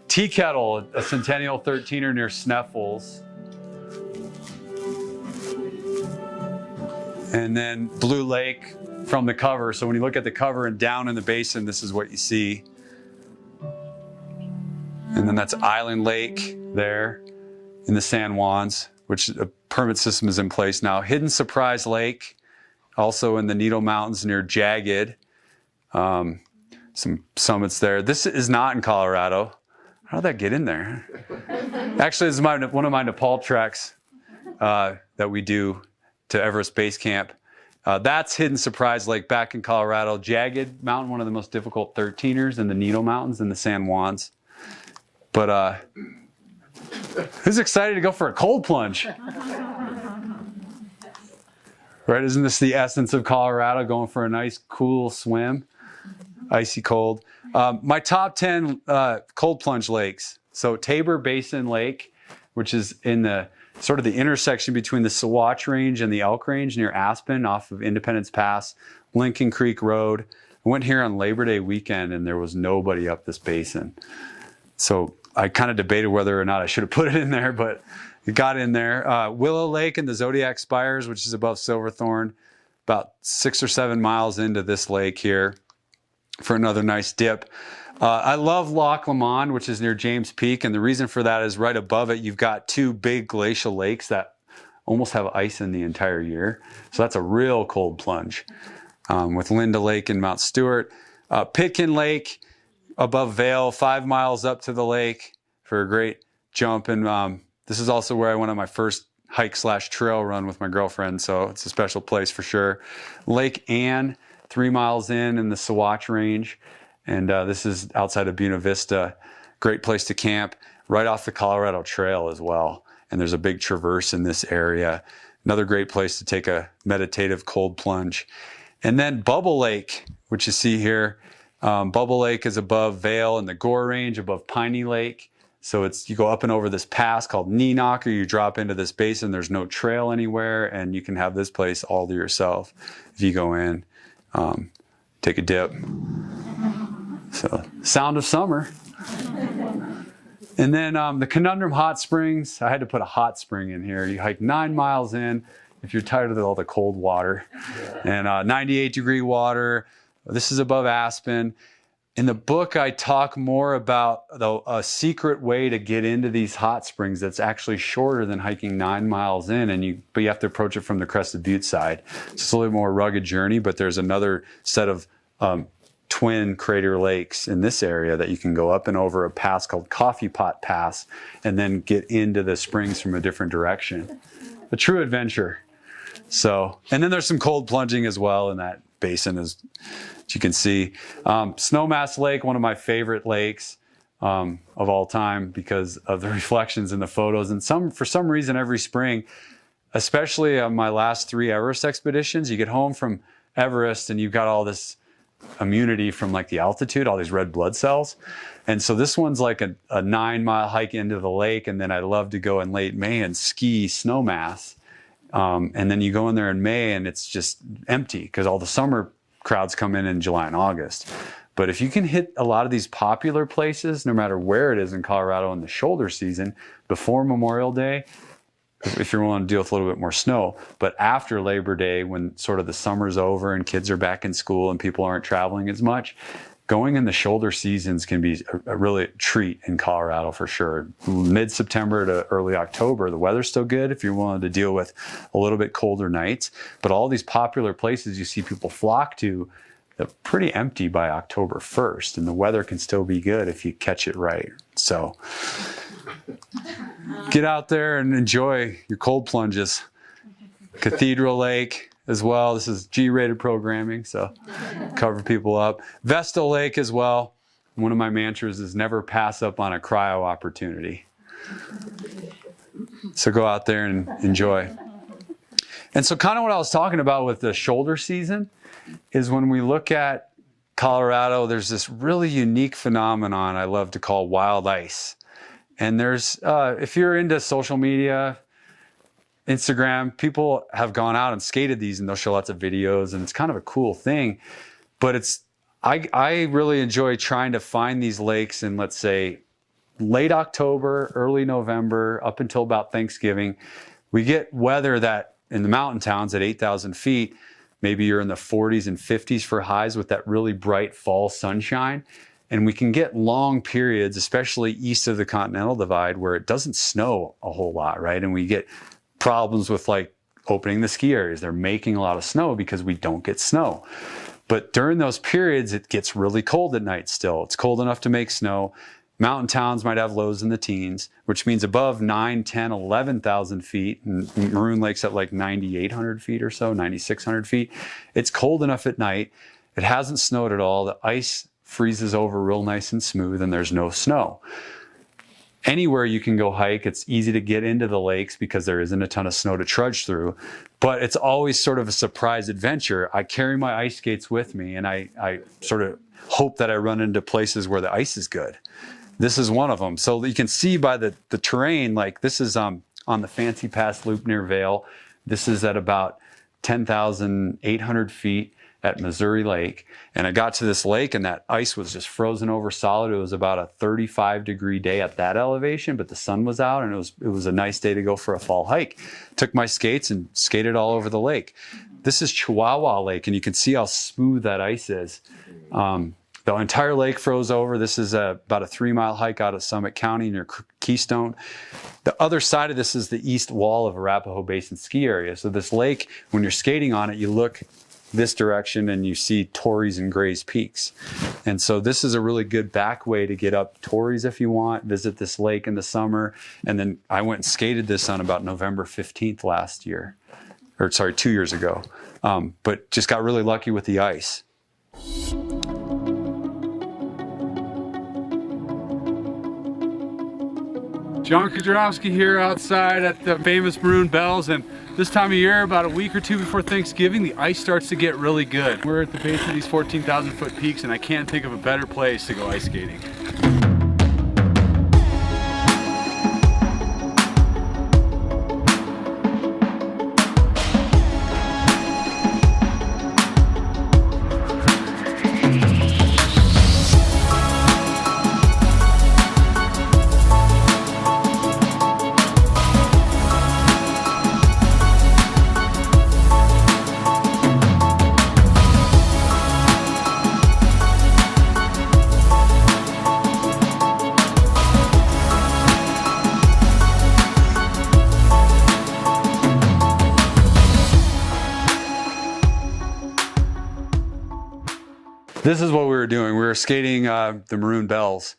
Tea Kettle, a Centennial 13er near Sneffels. And then Blue Lake from the cover. So when you look at the cover and down in the basin, this is what you see. And then that's Island Lake there in the San Juans, which a permit system is in place now. Hidden Surprise Lake, also in the Needle Mountains near Jagged. Some summits there. This is not in Colorado. how did that get in there? Actually, this is one of my Nepal treks that we do to Everest Base Camp. That's Hidden Surprise Lake back in Colorado. Jagged Mountain, one of the most difficult 13ers in the Needle Mountains in the San Juans. But who's excited to go for a cold plunge? Right, isn't this the essence of Colorado, going for a nice cool swim? Icy cold. My top 10 cold plunge lakes. So Tabor Basin Lake, which is in the sort of the intersection between the Sawatch Range and the Elk Range near Aspen off of Independence Pass, Lincoln Creek Road. I went here on Labor Day weekend and there was nobody up this basin. So I kind of debated whether or not I should have put it in there, but it got in there. Willow Lake and the Zodiac Spires, which is above Silverthorne, about 6 or 7 miles into this lake here for another nice dip. I love Longmont, which is near James Peak, and the reason for that is right above it, you've got 2 big glacial lakes that almost have ice in the entire year. So that's a real cold plunge with Linda Lake and Mount Stewart. Pitkin Lake above Vail, 5 miles up to the lake for a great jump. And this is also where I went on my first hike/trail run with my girlfriend, so it's a special place for sure. Lake Ann, 3 miles in the Sawatch Range. And this is outside of Buena Vista. Great place to camp, right off the Colorado Trail as well. And there's a big traverse in this area. Another great place to take a meditative cold plunge. And then Bubble Lake, which you see here. Bubble Lake is above Vail in the Gore Range, above Piney Lake. So you go up and over this pass called Knee Knocker, you drop into this basin, there's no trail anywhere, and you can have this place all to yourself if you go in, take a dip. So, sound of summer. And then the Conundrum Hot Springs. I had to put a hot spring in here. You hike 9 miles in if you're tired of all the cold water. And 98-degree water. This is above Aspen. In the book, I talk more about a secret way to get into these hot springs that's actually shorter than hiking 9 miles in, but you have to approach it from the Crested Butte side. It's a little more rugged journey, but there's another set of twin crater lakes in this area that you can go up and over a pass called Coffee Pot Pass and then get into the springs from a different direction. A true adventure. So, and then there's some cold plunging as well in that basin, as you can see. Snowmass Lake, one of my favorite lakes of all time because of the reflections in the photos. And for some reason every spring, especially on my last 3 Everest expeditions, you get home from Everest and you've got all this immunity from like the altitude, all these red blood cells. And so this one's like a 9-mile hike into the lake. And then I love to go in late May and ski Snowmass. And then you go in there in May and it's just empty because all the summer crowds come in July and August. But if you can hit a lot of these popular places, no matter where it is in Colorado in the shoulder season, before Memorial Day, if you're willing to deal with a little bit more snow, but after Labor Day, when sort of the summer's over and kids are back in school and people aren't traveling as much, going in the shoulder seasons can be a really treat in Colorado for sure. Mid-September to early October, the weather's still good if you're willing to deal with a little bit colder nights. But all these popular places you see people flock to, they're pretty empty by October 1st, and the weather can still be good if you catch it right. So get out there and enjoy your cold plunges. Cathedral Lake as well. This is G-rated programming, so cover people up. Vestal Lake as well. One of my mantras is never pass up on a cryo opportunity. So go out there and enjoy. And so kind of what I was talking about with the shoulder season is when we look at Colorado, there's this really unique phenomenon I love to call wild ice. And there's, if you're into social media, Instagram, people have gone out and skated these and they'll show lots of videos and it's kind of a cool thing. But I really enjoy trying to find these lakes in, let's say, late October, early November, up until about Thanksgiving. We get weather that in the mountain towns at 8,000 feet, maybe you're in the 40s and 50s for highs with that really bright fall sunshine. And we can get long periods, especially east of the Continental Divide, where it doesn't snow a whole lot, right? And we get problems with like opening the ski areas. They're making a lot of snow because we don't get snow. But during those periods, it gets really cold at night still. It's cold enough to make snow. Mountain towns might have lows in the teens, which means above 9, 10, 11,000 feet, and Maroon Lake's at like 9,800 feet or so, 9,600 feet. It's cold enough at night. It hasn't snowed at all. The ice freezes over real nice and smooth, and there's no snow. Anywhere you can go hike, it's easy to get into the lakes because there isn't a ton of snow to trudge through, but it's always sort of a surprise adventure. I carry my ice skates with me, and I sort of hope that I run into places where the ice is good. This is one of them. So you can see by the terrain, like this is on the Fancy Pass Loop near Vail. This is at about 10,800 feet at Missouri Lake. And I got to this lake and that ice was just frozen over solid. It was about a 35-degree day at that elevation, but the sun was out and it was a nice day to go for a fall hike. Took my skates and skated all over the lake. This is Chihuahua Lake, and you can see how smooth that ice is. The entire lake froze over. This is about a 3-mile hike out of Summit County near Keystone. The other side of this is the east wall of Arapahoe Basin ski area. So this lake, when you're skating on it, you look this direction and you see Torrey's and Gray's Peaks. And so this is a really good back way to get up Torrey's if you want, visit this lake in the summer. And then I went and skated this on about November 15th last year, or sorry, 2 years ago. But just got really lucky with the ice. Jon Kedrowski here outside at the famous Maroon Bells, and this time of year, about a week or two before Thanksgiving, the ice starts to get really good. We're at the base of these 14,000 foot peaks, and I can't think of a better place to go ice skating. This is what we were doing. We were skating the Maroon Bells.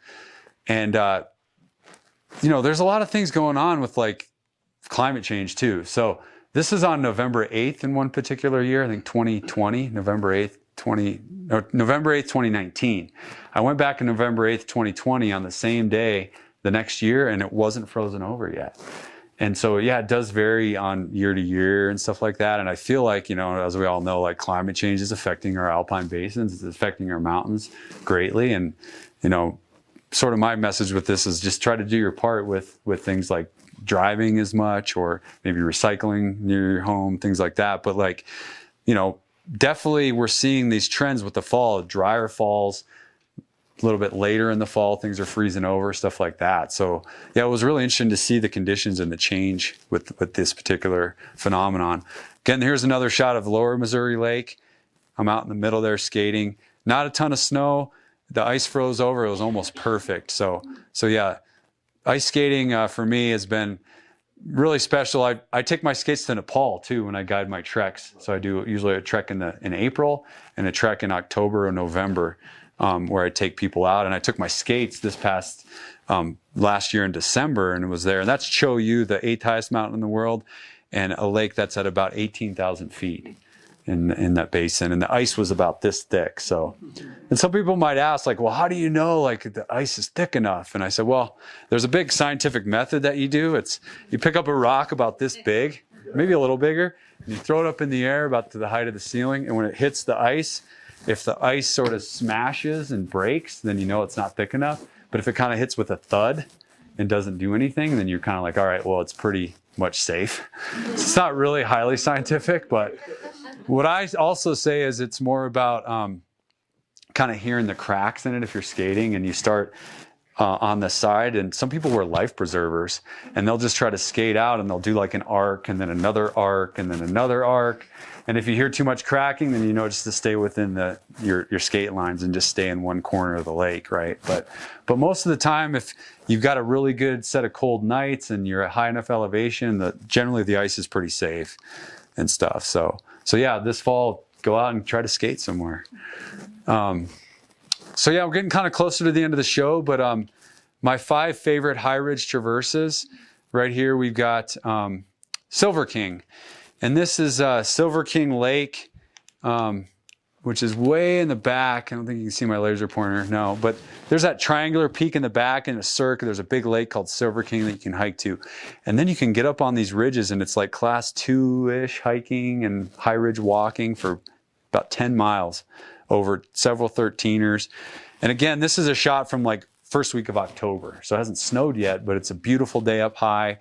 And, you know, there's a lot of things going on with like climate change too. So this is on November 8th in one particular year, I think 2020, November 8th, 2019. I went back on November 8th, 2020 on the same day the next year, and it wasn't frozen over yet. And so, yeah, it does vary on year to year and stuff like that. And I feel like, you know, as we all know, like climate change is affecting our alpine basins, it's affecting our mountains greatly. And, you know, sort of my message with this is just try to do your part with things like driving as much, or maybe recycling near your home, things like that. But like, you know, definitely we're seeing these trends with the fall, drier falls. A little bit later in the fall, things are freezing over, stuff like that. So yeah, it was really interesting to see the conditions and the change with this particular phenomenon. Again, here's another shot of Lower Missouri Lake. I'm out in the middle there skating. Not a ton of snow. The ice froze over. It was almost perfect. So yeah, ice skating for me has been really special. I take my skates to Nepal too when I guide my treks. So I do usually a trek in April and a trek in October or November. Where I take people out, and I took my skates this past last year in December and was there, and that's Cho Yu, the 8th highest mountain in the world, and a lake that's at about 18,000 feet in that basin, and the ice was about this thick. So, and some people might ask, like, well, how do you know like the ice is thick enough? And I said, well, there's a big scientific method that you do. It's you pick up a rock about this big, maybe a little bigger, and you throw it up in the air about to the height of the ceiling, and when it hits the ice, if the ice sort of smashes and breaks, then you know it's not thick enough. But if it kind of hits with a thud and doesn't do anything, then you're kind of like, all right, well, it's pretty much safe. It's not really highly scientific, but what I also say is it's more about kind of hearing the cracks in it if you're skating and you start on the side. And some people wear life preservers, and they'll just try to skate out, and they'll do like an arc and then another arc and then another arc. And if you hear too much cracking, then you know just to stay within your skate lines and just stay in one corner of the lake, right? But most of the time, if you've got a really good set of cold nights and you're at high enough elevation, generally the ice is pretty safe and stuff. So yeah, this fall, go out and try to skate somewhere. So yeah, we're getting kind of closer to the end of the show, but my 5 favorite high ridge traverses. Right here we've got Silver King. And this is Silver King Lake, which is way in the back. I don't think you can see my laser pointer, no. But there's that triangular peak in the back in a circle. There's a big lake called Silver King that you can hike to. And then you can get up on these ridges, and it's like class 2-ish hiking and high ridge walking for about 10 miles over several 13ers. And again, this is a shot from like first week of October. So it hasn't snowed yet, but it's a beautiful day up high.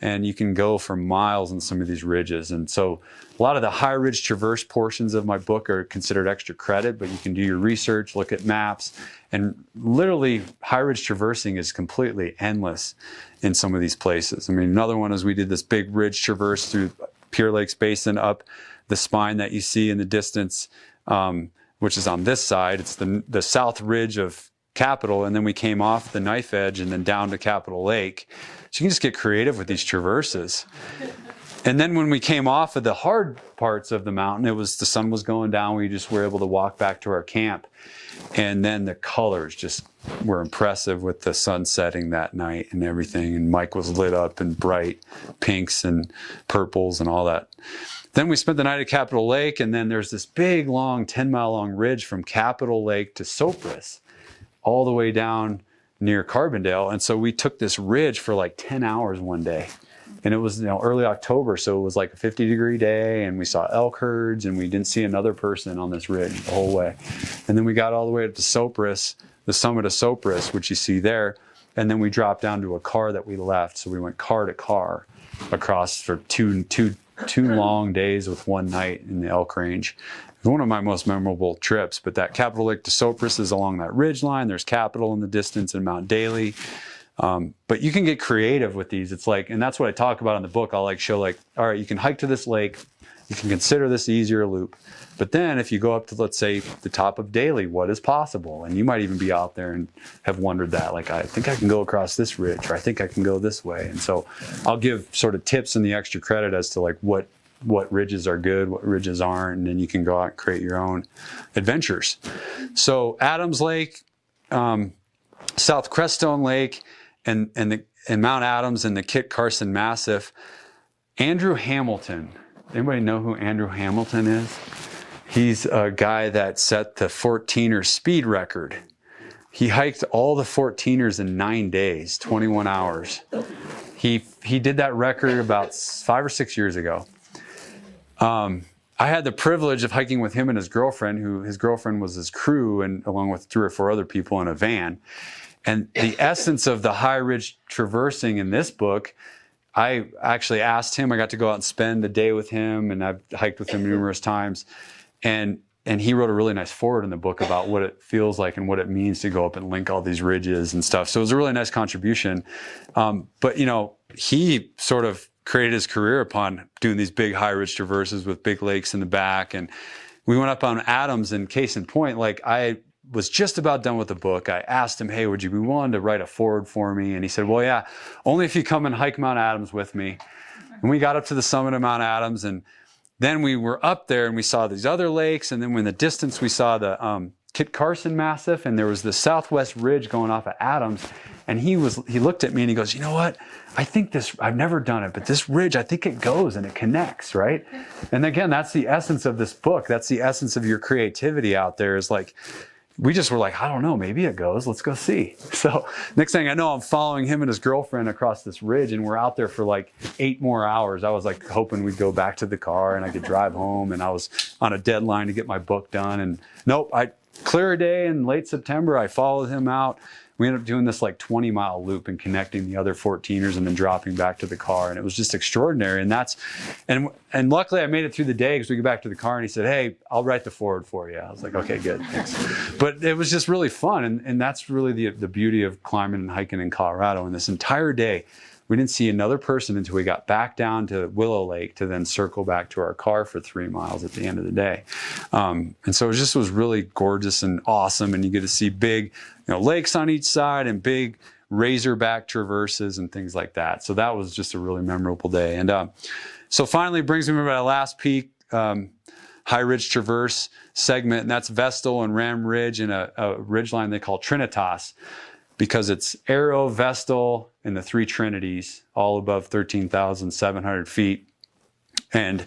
And you can go for miles on some of these ridges. And so a lot of the high ridge traverse portions of my book are considered extra credit, but you can do your research, look at maps, and literally high ridge traversing is completely endless in some of these places. I mean, another one is we did this big ridge traverse through Pure Lakes Basin up the spine that you see in the distance, which is on this side. It's the south ridge of Capitol, and then we came off the knife edge and then down to Capitol Lake. So you can just get creative with these traverses. And then when we came off of the hard parts of the mountain, the sun was going down. We just were able to walk back to our camp. And then the colors just were impressive with the sun setting that night and everything. And Mike was lit up in bright pinks and purples and all that. Then we spent the night at Capitol Lake, and then there's this big, long, 10-mile long ridge from Capitol Lake to Sopris, all the way down near Carbondale. And so we took this ridge for like 10 hours one day. And it was, early October, so it was like a 50-degree day, and we saw elk herds, and we didn't see another person on this ridge the whole way. And then we got all the way up to Sopris, the summit of Sopris, which you see there, and then we dropped down to a car that we left. So we went car to car across for two long days with one night in the elk range. It was one of my most memorable trips, but that Capitol Lake to Sopris is along that ridge line. There's Capitol in the distance and Mount Daly. But you can get creative with these. It's like, and that's what I talk about in the book. I'll show all right, you can hike to this lake. You can consider this easier loop. But then if you go up to, let's say, the top of Daly, what is possible? And you might even be out there and have wondered that, like, I think I can go across this ridge, or I think I can go this way. And so I'll give sort of tips and the extra credit as to like what ridges are good, what ridges aren't, and then you can go out and create your own adventures. So Adams Lake, South Crestone Lake, and Mount Adams and the Kit Carson Massif. Andrew Hamilton. Anybody know who Andrew Hamilton is? He's a guy that set the 14er speed record. He hiked all the 14ers in 9 days, 21 hours. He did that record about 5 or 6 years ago. I had the privilege of hiking with him and his girlfriend, his girlfriend was his crew, and along with 3 or 4 other people in a van. And the essence of the high ridge traversing in this book, I actually asked him. I got to go out and spend a day with him, and I've hiked with him numerous times. And he wrote a really nice foreword in the book about what it feels like and what it means to go up and link all these ridges and stuff. So it was a really nice contribution. But he sort of created his career upon doing these big high ridge traverses with big lakes in the back. And we went up on Adams, and case in point, like I was just about done with the book. I asked him, hey, would you be willing to write a foreword for me? And he said, well, yeah, only if you come and hike Mount Adams with me. And we got up to the summit of Mount Adams, and then we were up there and we saw these other lakes. And then in the distance, we saw the Kit Carson Massif, and there was the southwest ridge going off of Adams. And he looked at me and he goes, you know what? I think I've never done it, but this ridge, I think it goes and it connects, right? And again, that's the essence of this book. That's the essence of your creativity out there, is like, we just were like, I don't know, maybe it goes. Let's go see. So next thing I know, I'm following him and his girlfriend across this ridge, and we're out there for like 8 more hours. I was like hoping we'd go back to the car and I could drive home, and I was on a deadline to get my book done. And nope, clear a day in late September, I followed him out. We ended up doing this like 20-mile loop and connecting the other 14ers and then dropping back to the car. And it was just extraordinary. And luckily I made it through the day, because we get back to the car and he said, hey, I'll write the foreword for you. I was like, okay, good, thanks. But it was just really fun. And that's really the beauty of climbing and hiking in Colorado. And this entire day, we didn't see another person until we got back down to Willow Lake to then circle back to our car for 3 miles at the end of the day. And so it was really gorgeous and awesome. And you get to see big, lakes on each side and big razorback traverses and things like that. So that was just a really memorable day. And so finally brings me to my last peak, high ridge traverse segment, and that's Vestal and Ram Ridge and a ridge line they call Trinitas. because it's Arrow, Vestal, and the three Trinities, all above 13,700 feet. And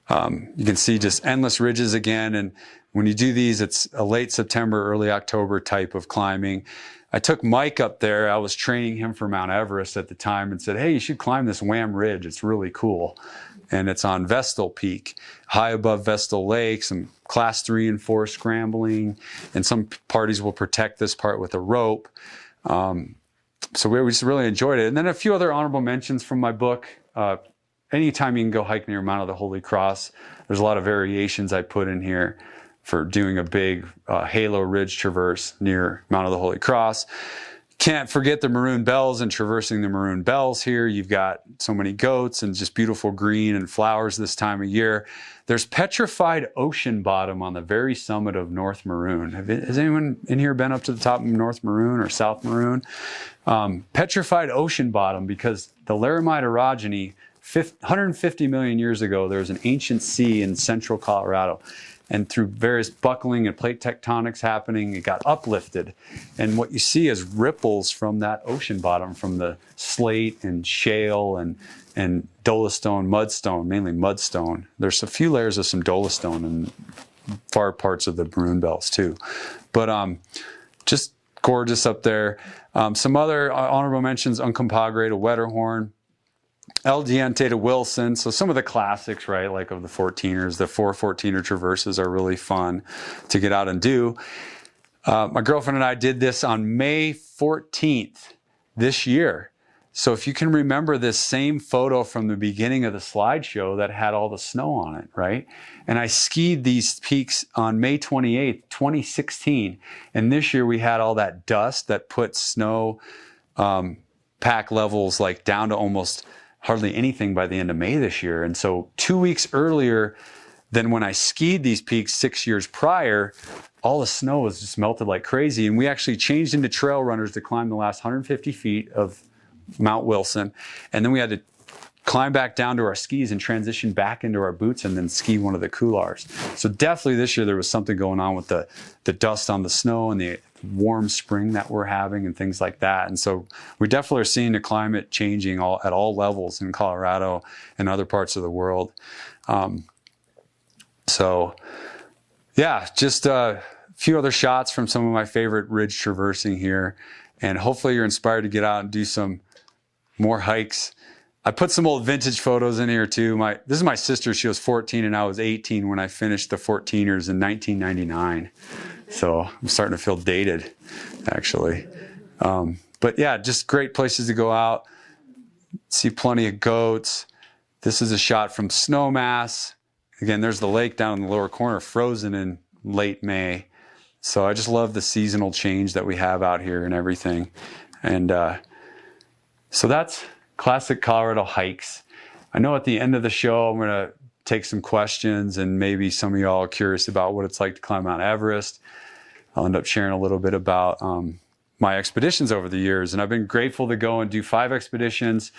you can see just endless ridges again. And when you do these, it's a late September, early October type of climbing. I took Mike up there. I was training him for Mount Everest at the time and said, hey, you should climb this Wham Ridge. It's really cool. And it's on Vestal Peak, high above Vestal Lake, some class 3 and 4 scrambling. And some parties will protect this part with a rope. So we just really enjoyed it. And then a few other honorable mentions from my book. Anytime you can go hike near Mount of the Holy Cross, there's a lot of variations I put in here for doing a big Halo Ridge traverse near Mount of the Holy Cross. Can't forget the Maroon Bells and traversing the Maroon Bells here. You've got so many goats and just beautiful green and flowers this time of year. There's petrified ocean bottom on the very summit of North Maroon. Has anyone in here been up to the top of North Maroon or South Maroon? Petrified ocean bottom because the Laramide orogeny, 150 million years ago, there was an ancient sea in central Colorado. And through various buckling and plate tectonics happening, it got uplifted. And what you see is ripples from that ocean bottom, from the slate and shale and dolostone, mudstone, mainly mudstone. There's a few layers of some dolostone in far parts of the Maroon Bells too. But just gorgeous up there. Some other honorable mentions: Uncompahgre to Wetterhorn, El Diente to Wilson. So some of the classics, right, like of the 14ers, the 4 14er traverses are really fun to get out and do. My girlfriend and I did this on May 14th this year. So if you can remember this same photo from the beginning of the slideshow that had all the snow on it, right? And I skied these peaks on May 28th, 2016. And this year we had all that dust that put snow pack levels like down to almost hardly anything by the end of May this year. And so 2 weeks earlier than when I skied these peaks 6 years prior, all the snow was just melted like crazy. And we actually changed into trail runners to climb the last 150 feet of Mount Wilson. And then we had to climb back down to our skis and transition back into our boots and then ski one of the couloirs. So definitely this year there was something going on with the dust on the snow and the warm spring that we're having and things like that. And so we definitely are seeing the climate changing at all levels in Colorado and other parts of the world. So yeah, just a few other shots from some of my favorite ridge traversing here. And hopefully you're inspired to get out and do some more hikes. I put some old vintage photos in here too. This is my sister. She was 14 and I was 18 when I finished the 14ers in 1999. So I'm starting to feel dated, actually. But yeah, just great places to go out. See plenty of goats. This is a shot from Snowmass. Again, there's the lake down in the lower corner, frozen in late May. So I just love the seasonal change that we have out here and everything. And so that's classic Colorado hikes. I know at the end of the show, I'm going to take some questions and maybe some of y'all are curious about what it's like to climb Mount Everest. I'll end up sharing a little bit about my expeditions over the years. And I've been grateful to go and do 5 expeditions,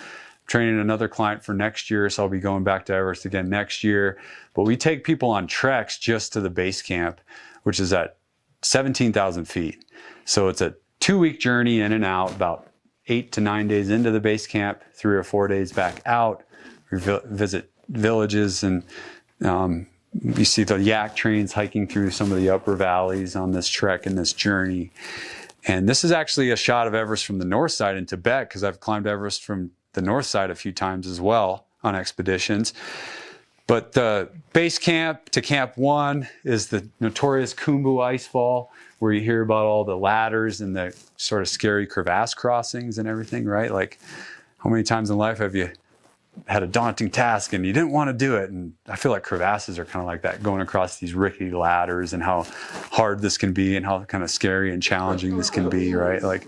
training another client for next year. So I'll be going back to Everest again next year. But we take people on treks just to the base camp, which is at 17,000 feet. So it's a 2-week journey in and out, about 8 to 9 days into the base camp, 3 or 4 days back out. We visit villages and you see the yak trains hiking through some of the upper valleys on this trek and this journey. And this is actually a shot of Everest from the north side in Tibet, because I've climbed Everest from the north side a few times as well on expeditions. But the base camp to Camp 1 is the notorious Khumbu Icefall, where you hear about all the ladders and the sort of scary crevasse crossings and everything, right? Like, how many times in life have you had a daunting task and you didn't want to do it? And I feel like crevasses are kind of like that, going across these rickety ladders, and how hard this can be and how kind of scary and challenging this can be, right? Like,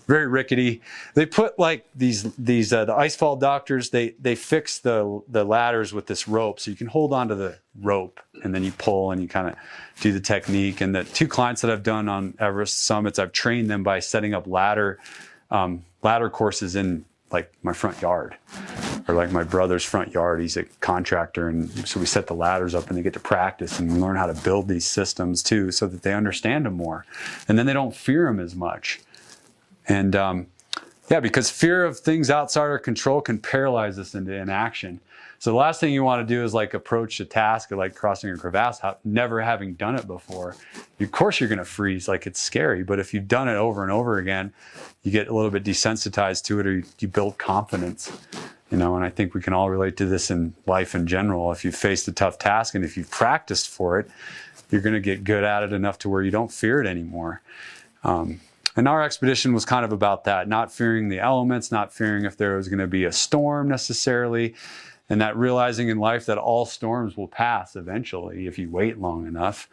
very rickety. They put like the icefall doctors, they fix the ladders with this rope, so you can hold onto the rope and then you pull and you kind of do the technique. And the 2 clients that I've done on Everest summits, I've trained them by setting up ladder courses in like my front yard, or like my brother's front yard. He's a contractor, and so we set the ladders up and they get to practice and learn how to build these systems too, so that they understand them more, and then they don't fear them as much. And yeah, because fear of things outside our control can paralyze us into inaction. So the last thing you want to do is like approach a task or like crossing a crevasse, never having done it before. Of course you're going to freeze, like it's scary, but if you've done it over and over again, you get a little bit desensitized to it, or you build confidence. You know, and I think we can all relate to this in life in general. If you've faced a tough task and if you've practiced for it, you're going to get good at it enough to where you don't fear it anymore. And our expedition was kind of about that, not fearing the elements, not fearing if there was going to be a storm necessarily, and that realizing in life that all storms will pass eventually if you wait long enough.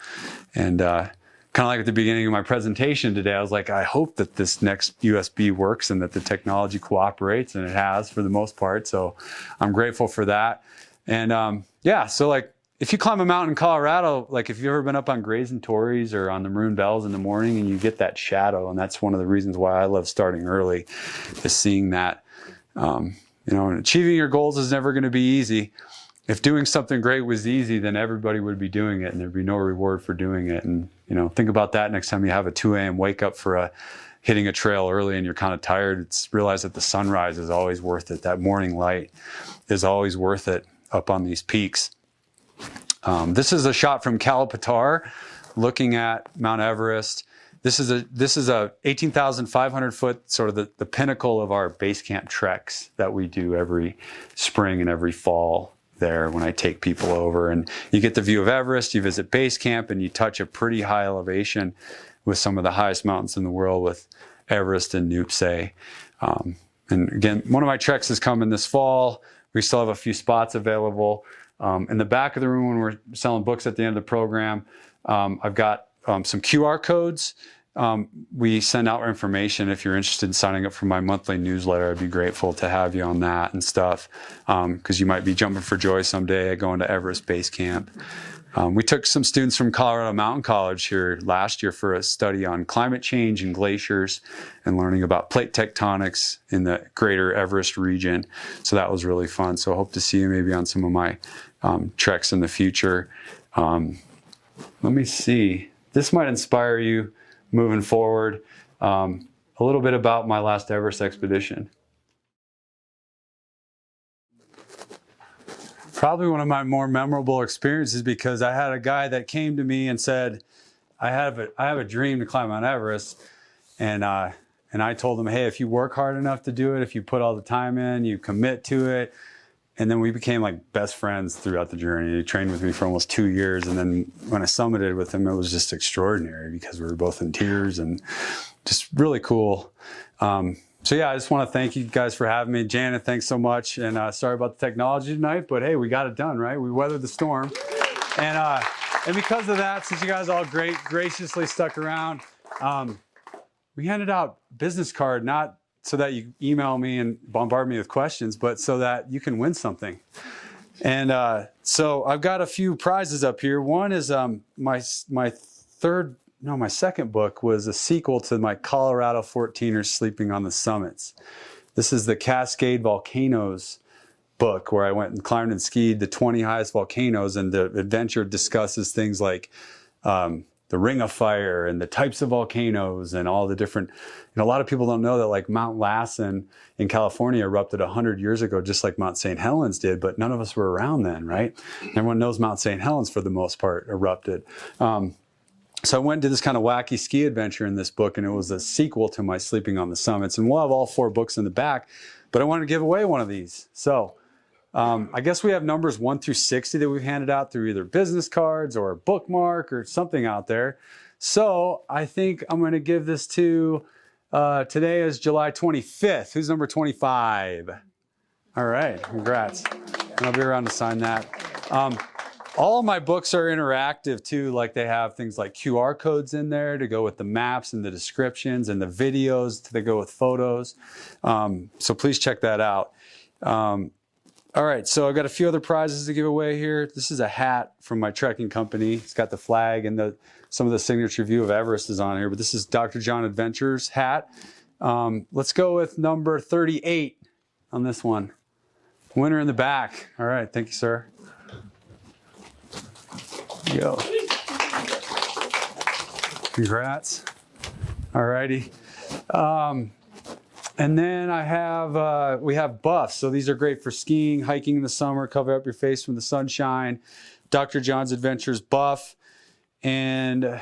And kind of like at the beginning of my presentation today, I was like, I hope that this next USB works and that the technology cooperates, and it has for the most part. So I'm grateful for that. And yeah, so like, if you climb a mountain in Colorado, like if you've ever been up on Grays and Torreys or on the Maroon Bells in the morning and you get that shadow, and that's one of the reasons why I love starting early, is seeing that. You know, and achieving your goals is never going to be easy. If doing something great was easy, then everybody would be doing it and there'd be no reward for doing it. And, you know, think about that next time you have a 2 a.m. wake up for hitting a trail early and you're kind of tired. Realize that the sunrise is always worth it. That morning light is always worth it up on these peaks. This is a shot from Kalapatar looking at Mount Everest. This is a 18,500 foot, sort of the pinnacle of our base camp treks that we do every spring and every fall there when I take people over. And you get the view of Everest, you visit base camp, and you touch a pretty high elevation with some of the highest mountains in the world with Everest and Nuptse. And again, one of my treks is coming this fall. We still have a few spots available. In the back of the room when we're selling books at the end of the program, I've got some QR codes. We send out information. If you're interested in signing up for my monthly newsletter, I'd be grateful to have you on that and stuff, because you might be jumping for joy someday going to Everest Base Camp. We took some students from Colorado Mountain College here last year for a study on climate change and glaciers and learning about plate tectonics in the greater Everest region. So that was really fun. So I hope to see you maybe on some of my treks in the future. Let me see. This might inspire you moving forward. A little bit about my last Everest expedition. Probably one of my more memorable experiences, because I had a guy that came to me and said, I have a dream to climb Mount Everest. And I told him, hey, if you work hard enough to do it, if you put all the time in, you commit to it. And then we became like best friends throughout the journey. He trained with me for almost 2 years. And then when I summited with him, it was just extraordinary because we were both in tears and just really cool. So yeah, I just want to thank you guys for having me. Janet, thanks so much. And sorry about the technology tonight, but hey, we got it done, right? We weathered the storm. And because of that, since you guys all graciously stuck around, we handed out business card, not so that you email me and bombard me with questions, but so that you can win something. And so I've got a few prizes up here. One is my second book was a sequel to my Colorado 14ers Sleeping on the Summits. This is the Cascade Volcanoes book, where I went and climbed and skied the 20 highest volcanoes, and the adventure discusses things like the Ring of Fire and the types of volcanoes and all the different, a lot of people don't know that like Mount Lassen in California erupted 100 years ago, just like Mount St. Helens did, but none of us were around then, right? Everyone knows Mount St. Helens for the most part erupted. So I went and did this kind of wacky ski adventure in this book, and it was a sequel to my Sleeping on the Summits. And we'll have all 4 books in the back, but I wanted to give away one of these. So I guess we have numbers 1 through 60 that we've handed out through either business cards or a bookmark or something out there. So I think I'm going to give this to, today is July 25th. Who's number 25? All right, congrats. And I'll be around to sign that. All of my books are interactive too, like they have things like QR codes in there to go with the maps and the descriptions, and the videos to go with photos. So please check that out. All right, so I've got a few other prizes to give away here. This is a hat from my trekking company. It's got the flag and some of the signature view of Everest is on here, but this is Dr. John Adventures hat. Let's go with number 38 on this one. Winner in the back. All right, thank you, sir. Go. Congrats. All righty. And then I have, we have buffs. So these are great for skiing, hiking in the summer, cover up your face from the sunshine. Dr. John's Adventures buff. And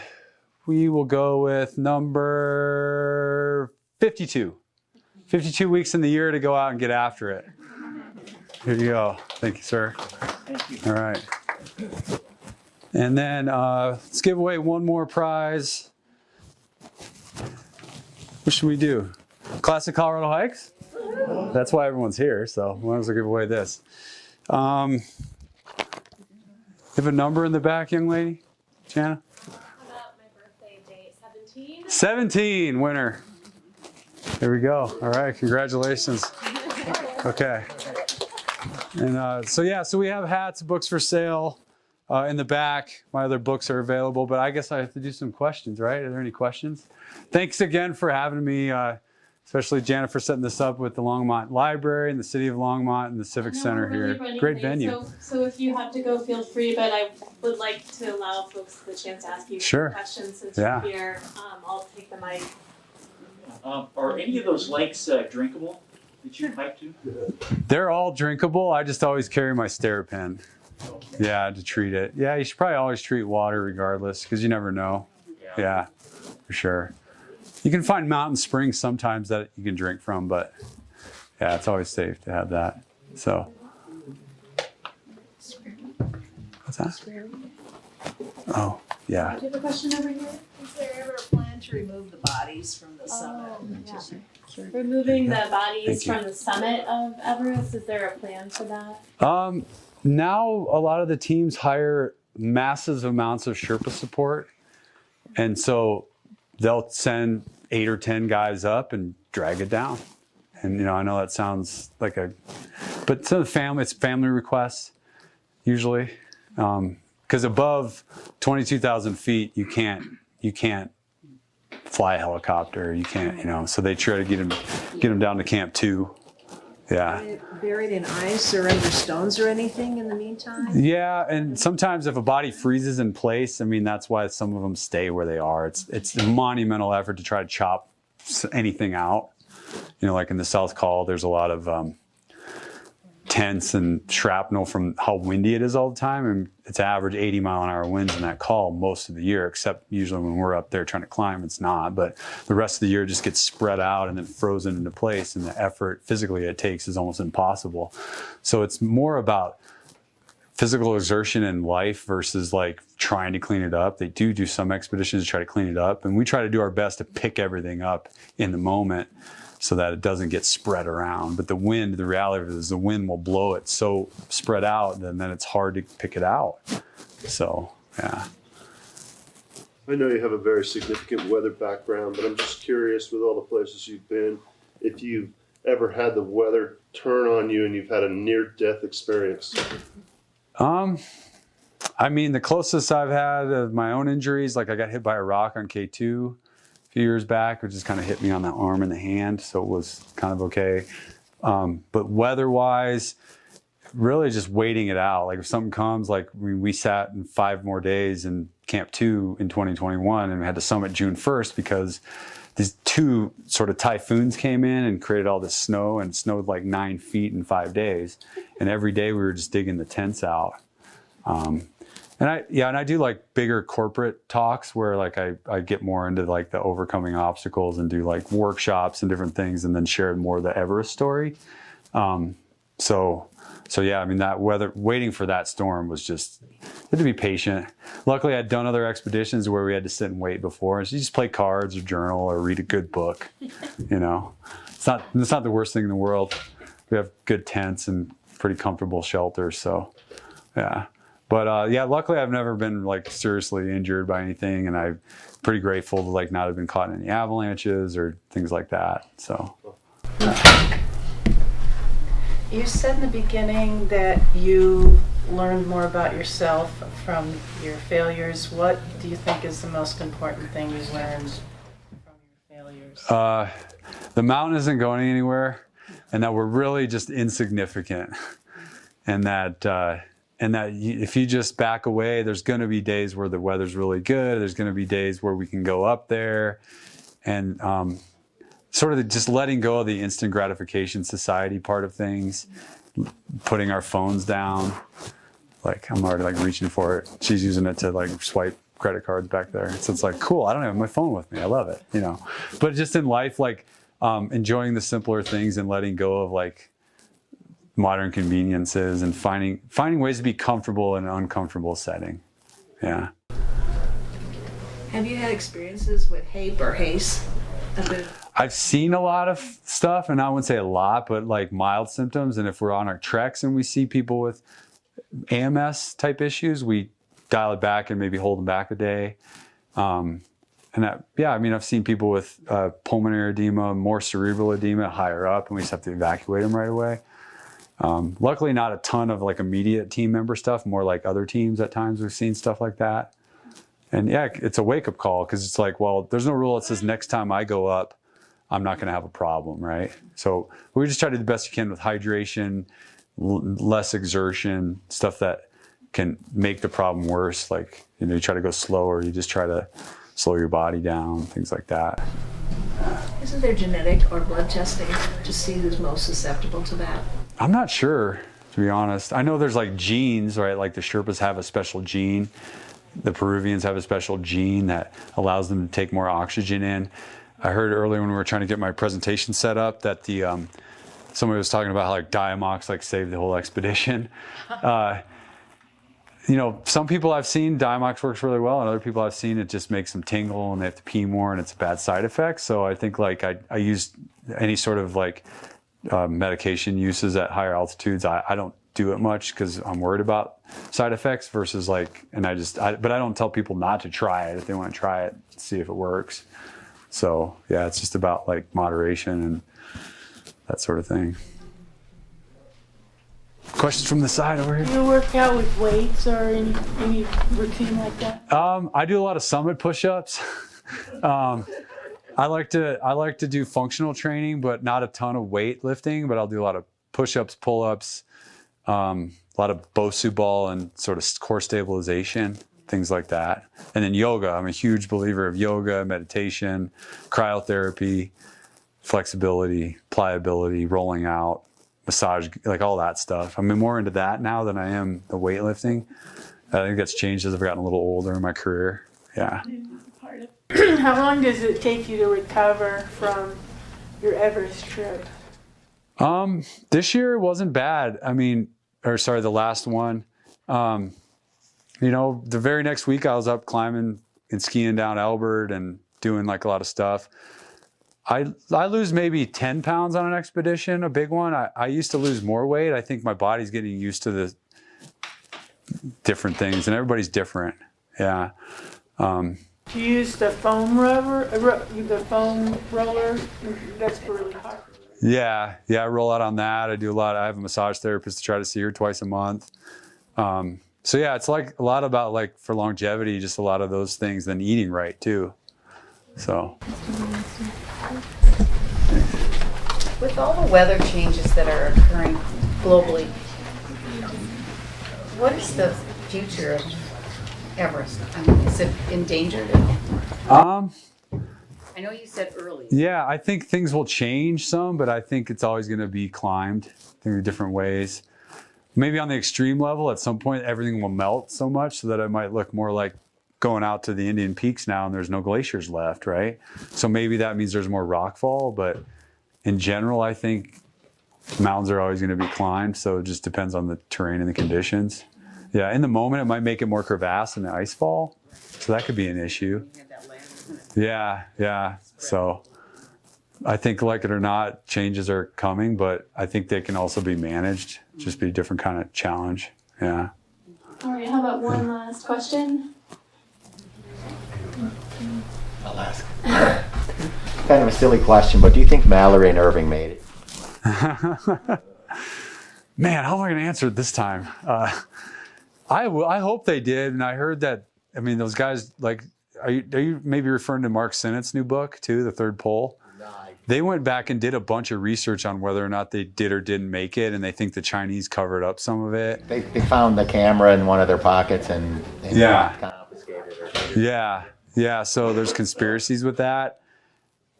we will go with number 52. 52 weeks in the year to go out and get after it. Here you go. Thank you, sir. Thank you. All right. And then let's give away one more prize. What should we do? Classic Colorado Hikes? That's why everyone's here, so might as well give away this. You have a number in the back, young lady? Jana? How about my birthday date, 17? 17, winner. There we go. All right, congratulations. Okay. And so we have hats, books for sale in the back. My other books are available, but I guess I have to do some questions, right? Are there any questions? Thanks again for having me, especially Jana for setting this up with the Longmont Library and the City of Longmont and the Civic Center We're really here. running Great late, venue. So if you have to go, feel free, but I would like to allow folks the chance to ask you Sure. questions since Yeah. you're here. I'll take the mic. Are any of those lakes drinkable that you hike to? They're all drinkable. I just always carry my Sterapen. Yeah, to treat it. Yeah, you should probably always treat water regardless because you never know. Yeah, for sure. You can find mountain springs sometimes that you can drink from, but yeah, it's always safe to have that. So, what's that? Oh, yeah. Do you have a question over here? Is there ever a plan to remove the bodies from the summit? Removing the bodies Thank you. from the summit of Everest, is there a plan for that? Now a lot of the teams hire massive amounts of Sherpa support, and so they'll send 8 or 10 guys up and drag it down. And I know that sounds like but to the family, it's family requests usually, because above 22,000 feet you can't fly a helicopter. You can't, so they try to get them down to Camp 2. Yeah. Buried in ice or under stones or anything in the meantime? Yeah, and sometimes if a body freezes in place, that's why some of them stay where they are. It's a monumental effort to try to chop anything out. Like in the South Col, there's a lot of tents and shrapnel from how windy it is all the time, and it's average 80-mile-an-hour winds in that col most of the year, except usually when we're up there trying to climb, it's not. But the rest of the year just gets spread out and then frozen into place, and the effort physically it takes is almost impossible. So it's more about physical exertion in life versus like trying to clean it up. They do some expeditions to try to clean it up, and we try to do our best to pick everything up in the moment so that it doesn't get spread around. But the reality is the wind will blow it so spread out, and then it's hard to pick it out. So, yeah. I know you have a very significant weather background, but I'm just curious with all the places you've been, if you've ever had the weather turn on you and you've had a near-death experience. The closest I've had of my own injuries, like I got hit by a rock on K2 a few years back, which just kind of hit me on the arm and the hand, so it was kind of okay. But weather-wise, really just waiting it out. Like if something comes, like we sat in 5 more days in Camp 2 in 2021, and we had to summit June 1st because these 2 sort of typhoons came in and created all this snow, and it snowed like 9 feet in 5 days. And every day we were just digging the tents out. And I do like bigger corporate talks where like I get more into like the overcoming obstacles and do like workshops and different things, and then share more of the Everest story. So yeah, that weather, waiting for that storm was just, you had to be patient. Luckily I'd done other expeditions where we had to sit and wait before. So you just play cards or journal or read a good book. It's not the worst thing in the world. We have good tents and pretty comfortable shelters. So yeah. But luckily I've never been like seriously injured by anything, and I'm pretty grateful to like not have been caught in any avalanches or things like that. So. You said in the beginning that you learned more about yourself from your failures. What do you think is the most important thing you learned from your failures? The mountain isn't going anywhere, and that we're really just insignificant, and that if you just back away, there's going to be days where the weather's really good. There's going to be days where we can go up there, and sort of just letting go of the instant gratification society part of things, putting our phones down. Like I'm already like reaching for it. She's using it to like swipe credit cards back there. So it's like, cool, I don't have my phone with me. I love it, you know. But just in life, like enjoying the simpler things and letting go of like modern conveniences and finding ways to be comfortable in an uncomfortable setting. Yeah. Have you had experiences with HAPE or HACE? I've seen a lot of stuff, and I wouldn't say a lot, but like mild symptoms. And if we're on our treks and we see people with AMS type issues, we dial it back and maybe hold them back a day. And that, yeah, I mean, I've seen people with pulmonary edema, more cerebral edema higher up, and we just have to evacuate them right away. Luckily, not a ton of like immediate team member stuff, more like other teams at times we've seen stuff like that. And yeah, it's a wake-up call because it's like, well, there's no rule that says next time I go up, I'm not going to have a problem, right? So we just try to do the best you can with hydration, less exertion, stuff that can make the problem worse. Like, you know, you try to go slower, you just try to slow your body down, things like that. Isn't there genetic or blood testing to see who's most susceptible to that? I'm not sure, to be honest. I know there's like genes, right? Like the Sherpas have a special gene. The Peruvians have a special gene that allows them to take more oxygen in. I heard earlier when we were trying to get my presentation set up that the somebody was talking about how like Diamox like saved the whole expedition. You know, some people I've seen Diamox works really well, and other people I've seen it just makes them tingle and they have to pee more, and it's a bad side effect. So I think like I use any sort of like medication uses at higher altitudes. I don't do it much because I'm worried about side effects versus like, but I don't tell people not to try it if they want to try it, see if it works. So yeah, it's just about like moderation and that sort of thing. Questions from the side over here? Do you work out with weights or any routine like that? I do a lot of summit push-ups. I like to do functional training, but not a ton of weight lifting, but I'll do a lot of push-ups, pull-ups, a lot of Bosu ball and sort of core stabilization, things like that. And then yoga. I'm a huge believer of yoga, meditation, cryotherapy, flexibility, pliability, rolling out, massage, like all that stuff. I'm more into that now than I am the weightlifting. I think that's changed as I've gotten a little older in my career. Yeah. How long does it take you to recover from your Everest trip? This year it wasn't bad. The last one. You know, the very next week I was up climbing and skiing down Elbert and doing like a lot of stuff. I lose maybe 10 pounds on an expedition, a big one. I used to lose more weight. I think my body's getting used to the different things, and everybody's different. Yeah. Do you use the foam roller? That's really hard. Yeah, I roll out on that. I have a massage therapist to try to see her twice a month. So yeah, it's like a lot about like for longevity, just a lot of those things, then eating right too. So. With all the weather changes that are occurring globally, what is the future of Everest? I mean, is it endangered? I know you said early. Yeah, I think things will change some, but I think it's always going to be climbed through different ways. Maybe on the extreme level, at some point, everything will melt so much so that it might look more like going out to the Indian Peaks now and there's no glaciers left, right? So maybe that means there's more rockfall, but in general, I think mountains are always going to be climbed, so it just depends on the terrain and the conditions. Yeah, in the moment, it might make it more crevasse in the ice fall, so that could be an issue. Yeah. So I think, like it or not, changes are coming, but I think they can also be managed, just be a different kind of challenge. Yeah. All right, how about one last question? I'll ask. Kind of a silly question, but do you think Mallory and Irving made it? Man, how am I going to answer it this time? I hope they did, and I heard that. I mean, those guys, like, are you maybe referring to Mark Sinnott's new book too, The Third Pole? No. They went back and did a bunch of research on whether or not they did or didn't make it, and they think the Chinese covered up some of it. They found the camera in one of their pockets and Yeah. confiscated it. Yeah. So there's conspiracies with that.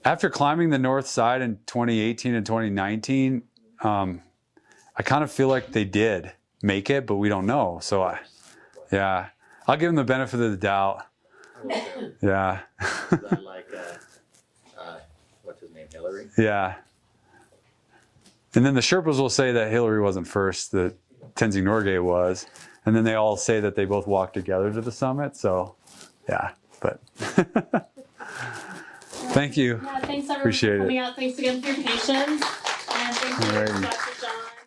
after climbing the north side in 2018 and 2019, I kind of feel like they did make it, but we don't know. So I'll give them the benefit of the doubt. Yeah. Is that like, what's his name, Hillary? Yeah. And then the Sherpas will say that Hillary wasn't first, that Tenzing Norgay was. And then they all say that they both walked together to the summit. So, yeah, but thank you. Yeah, thanks everyone Appreciate for it. coming out. Thanks again for your patience. And thanks for your Alrighty. introduction.